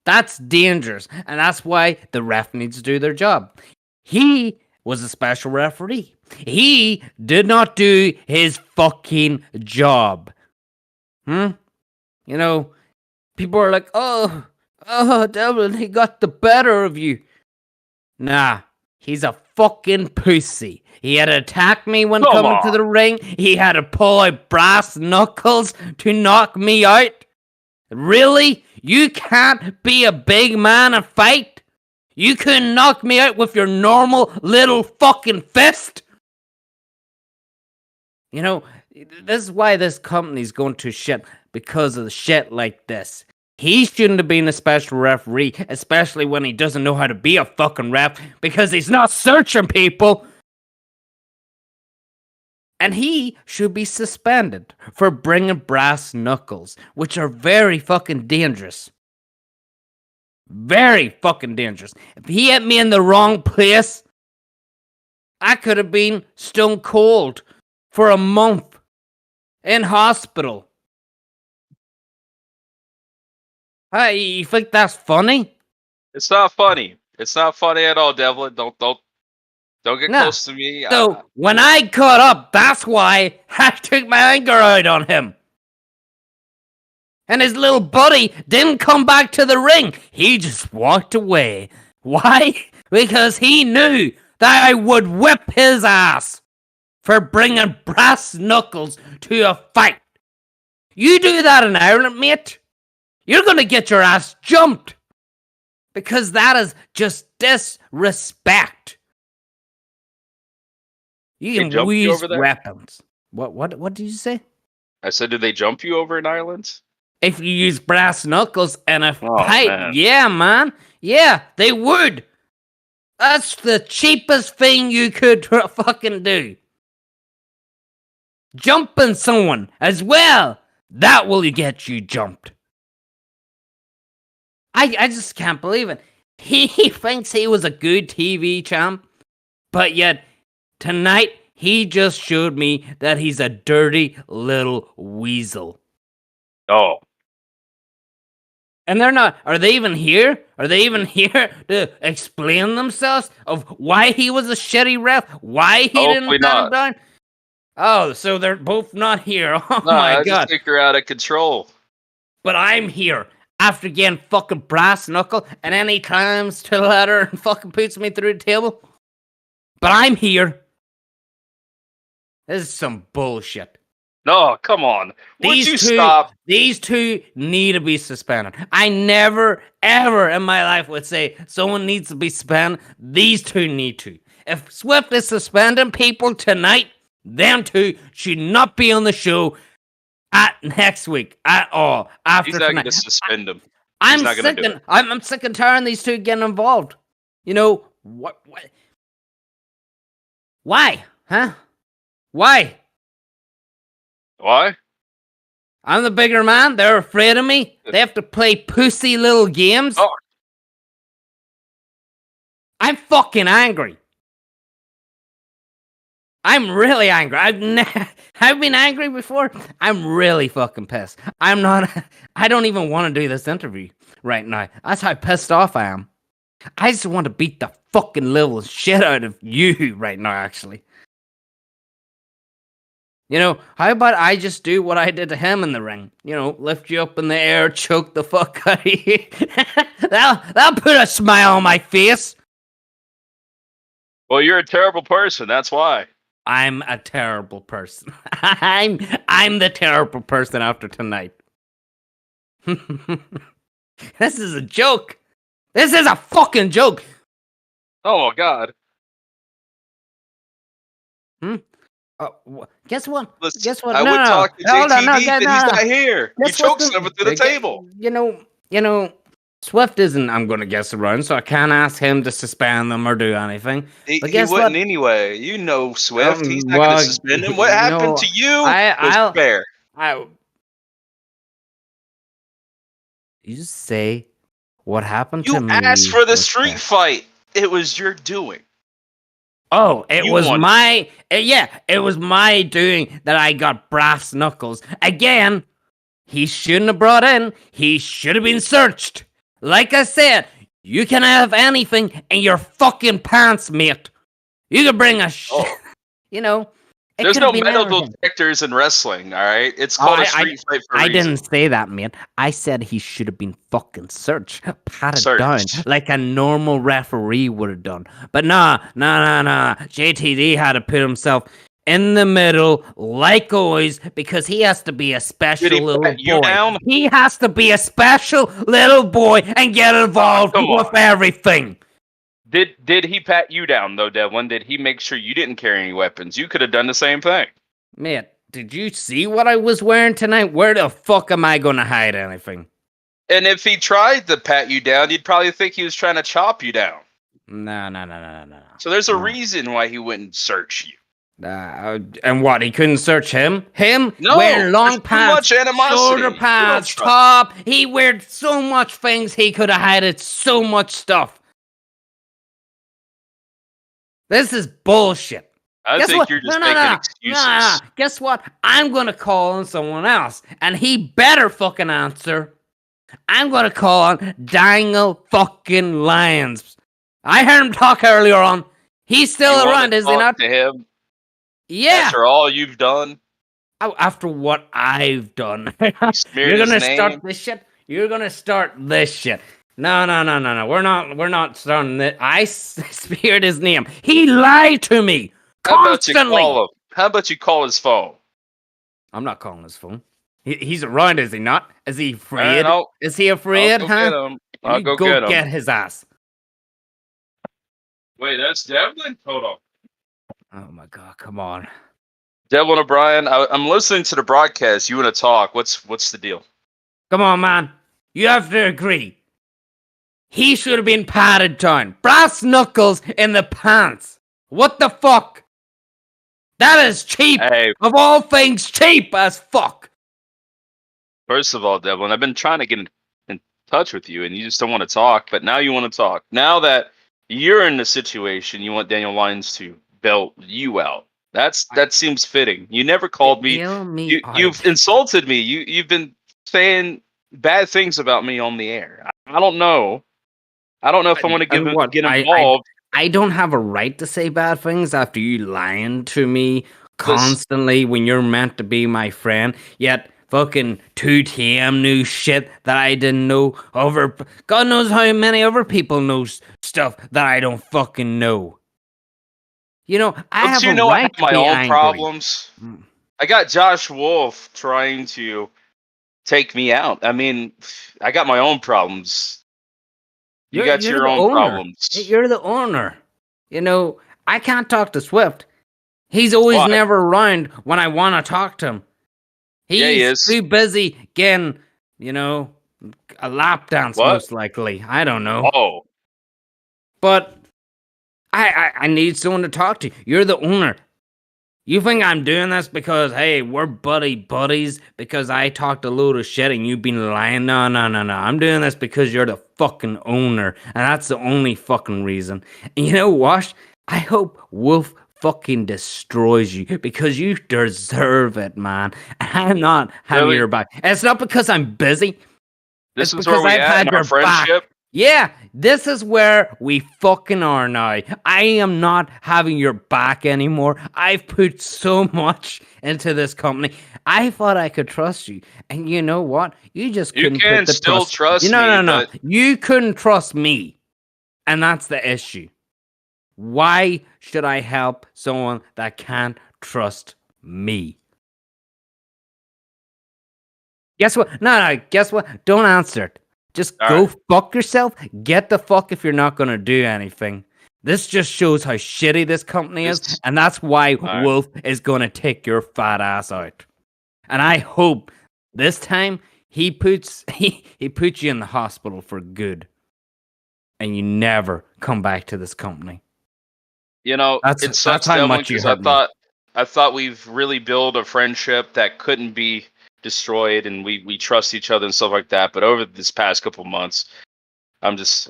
That's dangerous, and that's why the ref needs to do their job. He was a special referee. He did not do his fucking job. People are like, oh, Devlin, he got the better of you. Nah, he's a fucking pussy. He had to attack me when coming to the ring. He had to pull out brass knuckles to knock me out. Really? You can't be a big man and fight? You couldn't knock me out with your normal little fucking fist? This is why this company's going to shit, because of the shit like this. He shouldn't have been a special referee, especially when he doesn't know how to be a fucking ref, because he's not searching people. And he should be suspended for bringing brass knuckles, which are very fucking dangerous. Very fucking dangerous. If he hit me in the wrong place, I could have been stone cold for a month in hospital. Hey, you think that's funny? It's not funny. It's not funny at all, Devlin. Don't get close to me. So when I caught up, that's why I took my anger out on him. And his little buddy didn't come back to the ring. He just walked away. Why? Because he knew that I would whip his ass for bringing brass knuckles to a fight. You do that in Ireland, mate, you're going to get your ass jumped. Because that is just disrespect. You can use weapons. What did you say? I said, did they jump you over in Ireland? If you use brass knuckles in a fight, man. Yeah, man. Yeah, they would. That's the cheapest thing you could fucking do. Jumping someone as well. That will get you jumped. I just can't believe it. He thinks he was a good TV champ, but yet tonight he just showed me that he's a dirty little weasel. Oh. And they're not. Are they even here? Are they even here to explain themselves of why he was a shitty ref? Why he didn't let him down? Oh, so they're both not here. Oh my God. I just think you're out of control. But I'm here after getting fucking brass knuckle, and then he climbs to the ladder and fucking puts me through the table. But I'm here. This is some bullshit. No, come on. Would you stop? These two need to be suspended. I never, ever in my life would say someone needs to be suspended. These two need to. If Swift is suspending people tonight, them two should not be on the show at next week at all. After He's not tonight. going to suspend them. I'm sick and tired of these two getting involved. You know, what? Why? Huh? Why? Why? I'm the bigger man. They're afraid of me. They have to play pussy little games. Oh. I'm fucking angry. I'm really angry. I've been angry before. I'm really fucking pissed. I don't even want to do this interview right now. That's how pissed off I am. I just want to beat the fucking little shit out of you right now, actually. You know, how about I just do what I did to him in the ring? You know, lift you up in the air, choke the fuck out of you. that'll put a smile on my face. Well, you're a terrible person. That's why. I'm a terrible person. I'm the terrible person after tonight. This is a joke. This is a fucking joke. Oh, God. Guess what? Listen, guess what? I would talk to JTV, but he's not here. You choked someone through the table. You know, Swift isn't, I'm going to guess, around, so I can't ask him to suspend them or do anything. He wouldn't anyway. You know Swift. He's not going to suspend him. What happened to you was fair. You say what happened to me. You asked for the street fight. It was your doing. Oh, it was my doing that I got brass knuckles. Again, he shouldn't have brought in. He should have been searched. Like I said, you can have anything in your fucking pants, mate. You can bring you know. There's no metal detectors in wrestling, all right? It's called a street fight for a reason. I didn't say that, man. I said he should have been fucking patted down like a normal referee would have done. But nah. JTD had to put himself in the middle, like always, because he has to be a special little boy. He has to be a special little boy and get involved with everything. Did he pat you down, though, Devlin? Did he make sure you didn't carry any weapons? You could have done the same thing. Man, did you see what I was wearing tonight? Where the fuck am I going to hide anything? And if he tried to pat you down, you'd probably think he was trying to chop you down. No. So there's a reason why he wouldn't search you. And what, he couldn't search him? No, wearing long pants, too much animosity. Shoulder pads, top. He wear so much things he could have hided so much stuff. This is bullshit. I think you're just making excuses. Guess what? I'm going to call on someone else, and he better fucking answer. I'm going to call on Daniel fucking Lyons. I heard him talk earlier on. He's still around, is he not? To him? Yeah. After all you've done? After what I've done, Smeared you're his gonna name. start this shit. You're gonna start this shit. No. We're not starting this. I smeared his name. He lied to me How about you constantly. call him? How about you call his phone? I'm not calling his phone. He's around, is he not? Is he afraid? I'll Is he go afraid, get huh? him. I'll You go go get him. get his ass. Wait, that's Devlin? Hold on. Oh my god, come on. Devlin O'Brien, I'm listening to the broadcast. You want to talk? What's the deal? Come on, man. You have to agree. He should have been patted down. Brass knuckles in the pants. What the fuck? That is cheap. Hey, Of all things, cheap as fuck. first of all, Devlin, I've been trying to get in touch with you, and you just don't want to talk. But now you want to talk. Now that you're in the situation, you want Daniel Lyons to bail you out. That seems fitting. You never called me. Bail me out. You've insulted me. You've been saying bad things about me on the air. I don't know. I don't know if I want to And what? get involved. I don't have a right to say bad things after you lying to me constantly when you're meant to be my friend. Yet fucking 2TM knew shit that I didn't know. Over God knows how many other people know stuff that I don't fucking know. You know, I have a I right have to my be own angry. problems. Mm. I got Josh Wolf trying to take me out. I mean, I got my own problems. You got You're your the own owner. problems. You're the owner. You know, I can't talk to Swift. He's always Why? never around when I want to talk to him. Yeah, he He's is. too busy getting, you know, a lap dance What? most likely. I don't know. Oh, But I need someone to talk to. You're the owner. You think I'm doing this because, hey, we're buddies, because I talked a load of shit and you've been lying? No. I'm doing this because you're the fucking owner. And that's the only fucking reason. And you know what? I hope Wolf fucking destroys you because you deserve it, man. I'm not having Really? your back. And it's not because I'm busy. this It's is where because we I've at had in our your back. friendship. Yeah, this is where we fucking are now. I am not having your back anymore. I've put so much into this company. I thought I could trust you. And you know what? You just You couldn't can put the still trust No. me, but You couldn't trust me. And that's the issue. Why should I help someone that can't trust me? Guess what? No, guess what? Don't answer it. Just All go right. fuck yourself. Get the fuck if you're not gonna do anything. This just shows how shitty this company is, This- and that's why right. Wolf is gonna take your fat ass out. And I hope this time he puts you in the hospital for good, and you never come back to this company. You know, That's it sucks, how Devlin, much you because hurt me. I thought we've really built a friendship that couldn't be destroyed, and we trust each other and stuff like that. But over this past couple months, I just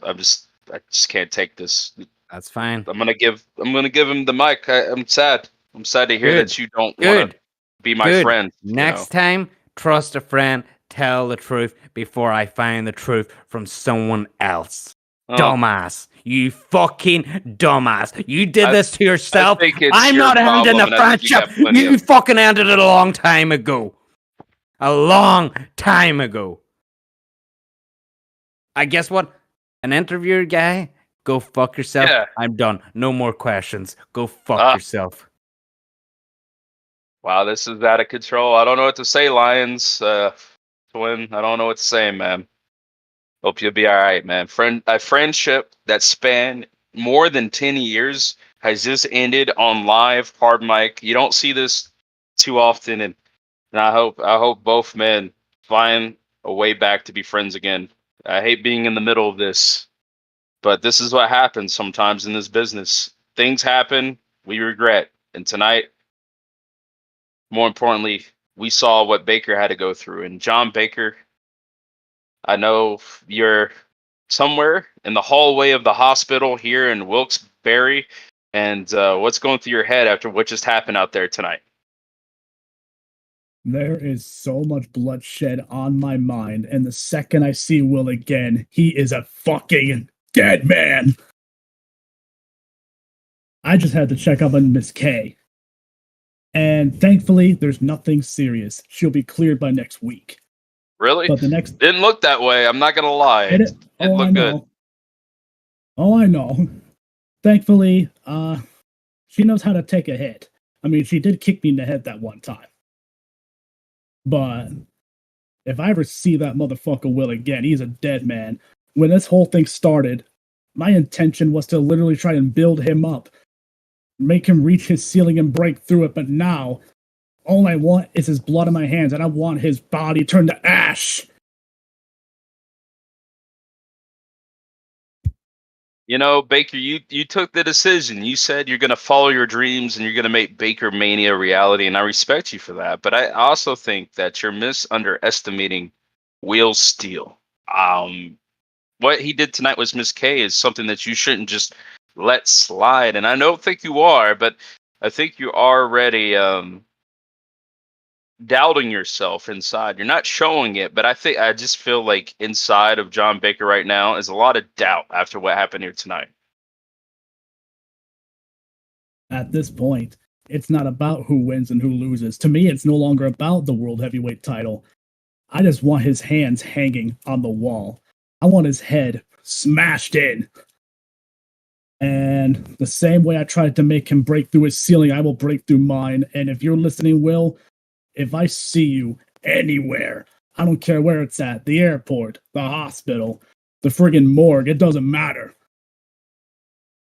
can't take this. That's fine. I'm gonna give him the mic. I'm sad. I'm sad to hear Good. that you don't want to be my Good. friend. Next time, trust a friend. Tell the truth before I find the truth from someone else. Oh, Dumbass. You fucking dumbass. You did this to yourself. I think it's I'm your not ending problem, the and I think you friendship. got plenty You of- fucking ended it a long time ago. A long time ago. I guess what? An interviewer guy? Go fuck yourself. Yeah. I'm done. No more questions. Go fuck yourself. Wow, this is out of control. I don't know what to say, Lions. Twin, I don't know what to say, man. Hope you'll be all right, man. A friendship that spanned more than 10 years has just ended on live hard mic. You don't see this too often, and I hope both men find a way back to be friends again. I hate being in the middle of this, but this is what happens sometimes in this business. Things happen, we regret. And tonight, more importantly, we saw what Baker had to go through. And John Baker, I know you're somewhere in the hallway of the hospital here in Wilkes-Barre. And what's going through your head after what just happened out there tonight? There is so much bloodshed on my mind, and the second I see Will again, he is a fucking dead man. I just had to check up on Miss K. And thankfully, there's nothing serious. She'll be cleared by next week. Really? But the next Didn't look that way. I'm not gonna lie. It I looked good. know. Oh, I know. Thankfully, she knows how to take a hit. I mean, she did kick me in the head that one time. But if I ever see that motherfucker Will again, he's a dead man. When this whole thing started, my intention was to literally try and build him up, make him reach his ceiling and break through it. But now, all I want is his blood in my hands, and I want his body turned to ash. You know, Baker, you took the decision. You said you're gonna follow your dreams and you're gonna make Baker Mania a reality, and I respect you for that. But I also think that you're underestimating Will Steele. What he did tonight was Miss K is something that you shouldn't just let slide. And I don't think you are, but I think you are already doubting yourself inside. You're not showing it, but I just feel like inside of John Baker right now is a lot of doubt after what happened here tonight. At this point, it's not about who wins and who loses. To me, it's no longer about the World Heavyweight title. I just want his hands hanging on the wall. I want his head smashed in. And the same way I tried to make him break through his ceiling, I will break through mine. And if you're listening, Will, if I see you anywhere, I don't care where it's at, the airport, the hospital, the friggin' morgue, it doesn't matter.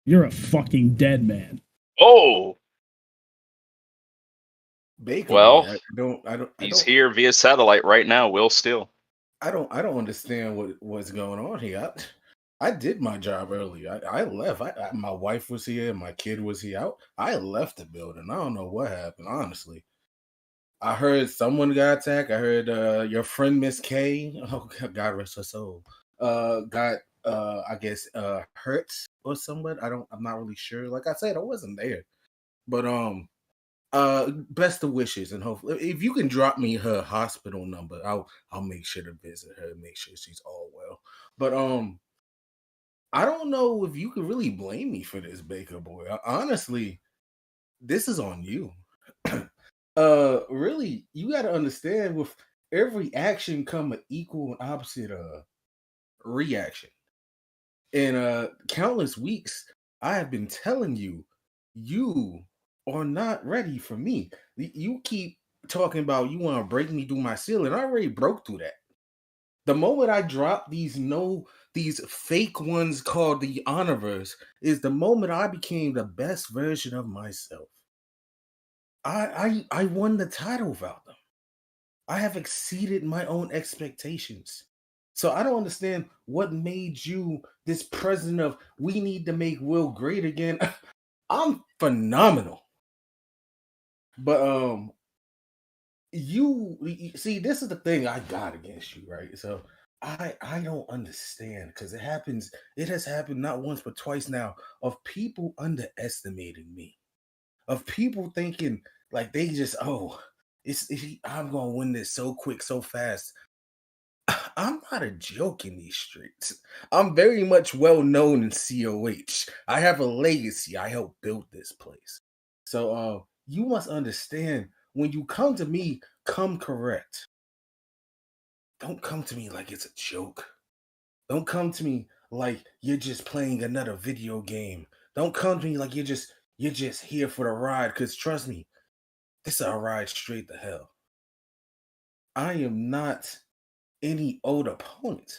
You're a fucking dead man. Oh, Baker. well, I don't. he's here via satellite right now. Will Steele. I don't understand what's going on here. I did my job early. I left. My wife was here. My kid was here. I left the building. I don't know what happened. Honestly, I heard someone got attacked. I heard your friend Miss K. Oh God rest her soul. Got I guess hurt or somewhat. I'm not really sure. Like I said, I wasn't there. But best of wishes, and hopefully if you can drop me her hospital number, I'll make sure to visit her, make sure she's all well. But I don't know if you can really blame me for this, Baker boy. Honestly, this is on you. Really, you got to understand with every action come an equal and opposite reaction. In countless weeks, I have been telling you, you are not ready for me. You keep talking about you want to break me through my ceiling. I already broke through that. The moment I drop these fake ones called the Honorverse is the moment I became the best version of myself. I won the title without them. I have exceeded my own expectations. So I don't understand what made you this president of we need to make Will great again. I'm phenomenal. But you see, this is the thing I got against you, right? So I don't understand because it has happened not once but twice now of people underestimating me, of people thinking like they just I'm gonna win this so quick, so fast. I'm not a joke in these streets. I'm very much well known in COH. I have a legacy. I helped build this place. So you must understand when you come to me, come correct. Don't come to me like it's a joke. Don't come to me like you're just playing another video game. Don't come to me like you're just here for the ride. Cause trust me, this is a ride straight to hell. I am not any old opponent.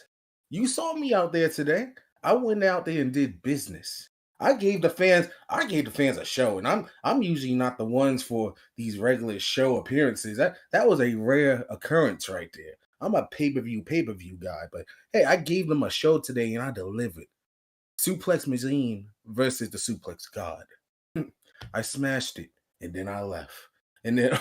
You saw me out there today. I went out there and did business. I gave the fans a show, and I'm usually not the ones for these regular show appearances. That was a rare occurrence right there. I'm a pay-per-view guy, but hey, I gave them a show today and I delivered. Suplex Machine versus the Suplex God. I smashed it and then I left. And then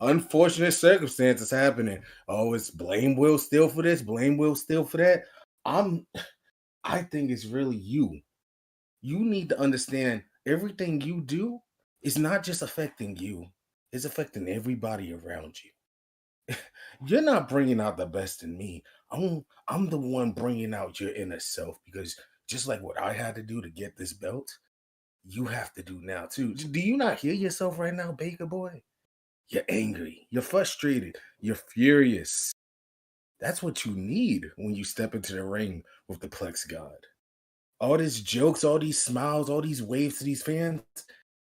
unfortunate circumstances happening. Oh, it's blame Will Steele for this, blame Will Steele for that. I think it's really you. You need to understand everything you do is not just affecting you, it's affecting everybody around you. You're not bringing out the best in me. I'm the one bringing out your inner self because just like what I had to do to get this belt, you have to do now too. Do you not hear yourself right now, Baker boy? You're angry. You're frustrated. You're furious. That's what you need when you step into the ring with the Plex God. All these jokes, all these smiles, all these waves to these fans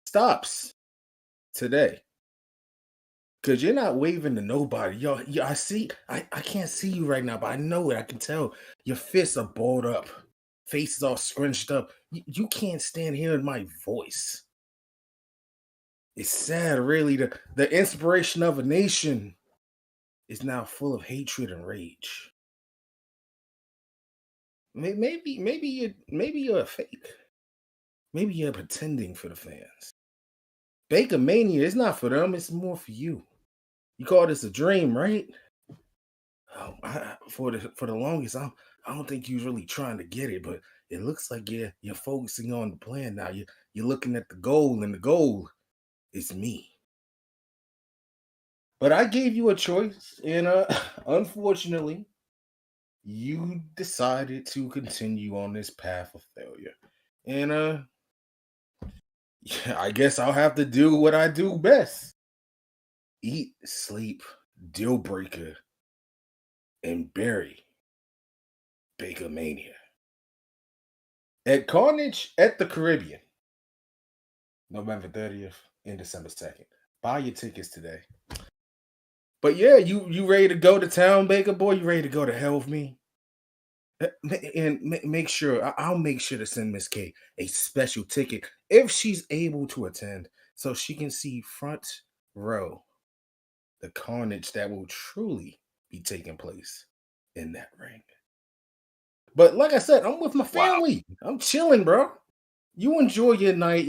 stops today. Because you're not waving to nobody. Yo, I see, I can't see you right now, but I know it. I can tell your fists are balled up, faces all scrunched up. You can't stand hearing my voice. It's sad, really. The inspiration of a nation is now full of hatred and rage. Maybe you're a fake. Maybe you're pretending for the fans. Baker Mania is not for them, it's more for you. You call this a dream, right? For the longest, I don't think you was really trying to get it, but it looks like you're focusing on the plan now. You're looking at the goal, and the goal is me. But I gave you a choice, and unfortunately, you decided to continue on this path of failure. And I guess I'll have to do what I do best. Eat, sleep, deal breaker, and bury Baker Mania. At Carnage at the Caribbean, November 30th and December 2nd. Buy your tickets today. But yeah, you ready to go to town, Baker boy? You ready to go to hell with me? And make sure, I'll make sure to send Miss K a special ticket if she's able to attend so she can see front row the carnage that will truly be taking place in that ring. But like I said, I'm with my family. Wow. I'm chilling, bro. You enjoy your night.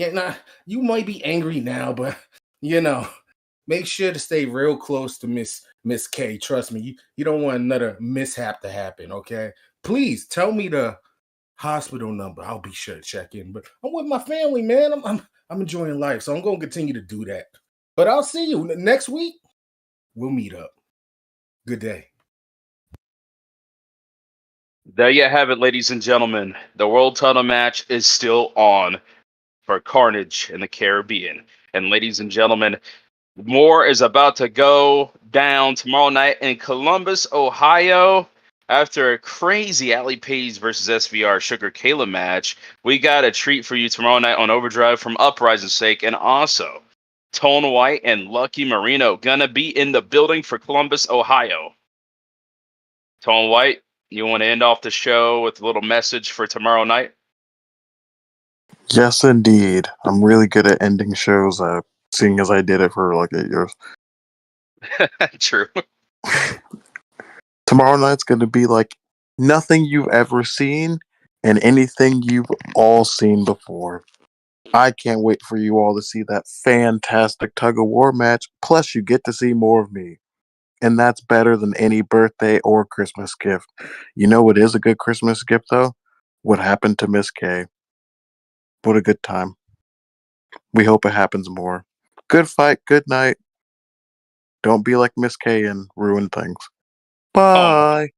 You might be angry now, but make sure to stay real close to Miss K. Trust me, you don't want another mishap to happen, okay? Please tell me the hospital number. I'll be sure to check in. But I'm with my family, man. I'm enjoying life, so I'm gonna continue to do that. But I'll see you next week. We'll meet up. Good day. There you have it, ladies and gentlemen. The world title match is still on for Carnage in the Caribbean. And ladies and gentlemen, more is about to go down tomorrow night in Columbus, Ohio. After a crazy Ali Page versus SVR Sugar Kayla match, we got a treat for you tomorrow night on Overdrive from Uprising's sake. And also, Tone White and Lucky Marino gonna be in the building for Columbus, Ohio. Tone White, you want to end off the show with a little message for tomorrow night? Yes, indeed. I'm really good at ending shows, seeing as I did it for like 8 years. True. Tomorrow night's going to be like nothing you've ever seen and anything you've all seen before. I can't wait for you all to see that fantastic tug-of-war match. Plus, you get to see more of me. And that's better than any birthday or Christmas gift. You know what is a good Christmas gift, though? What happened to Miss K. What a good time. We hope it happens more. Good fight, good night. Don't be like Miss K and ruin things. Bye.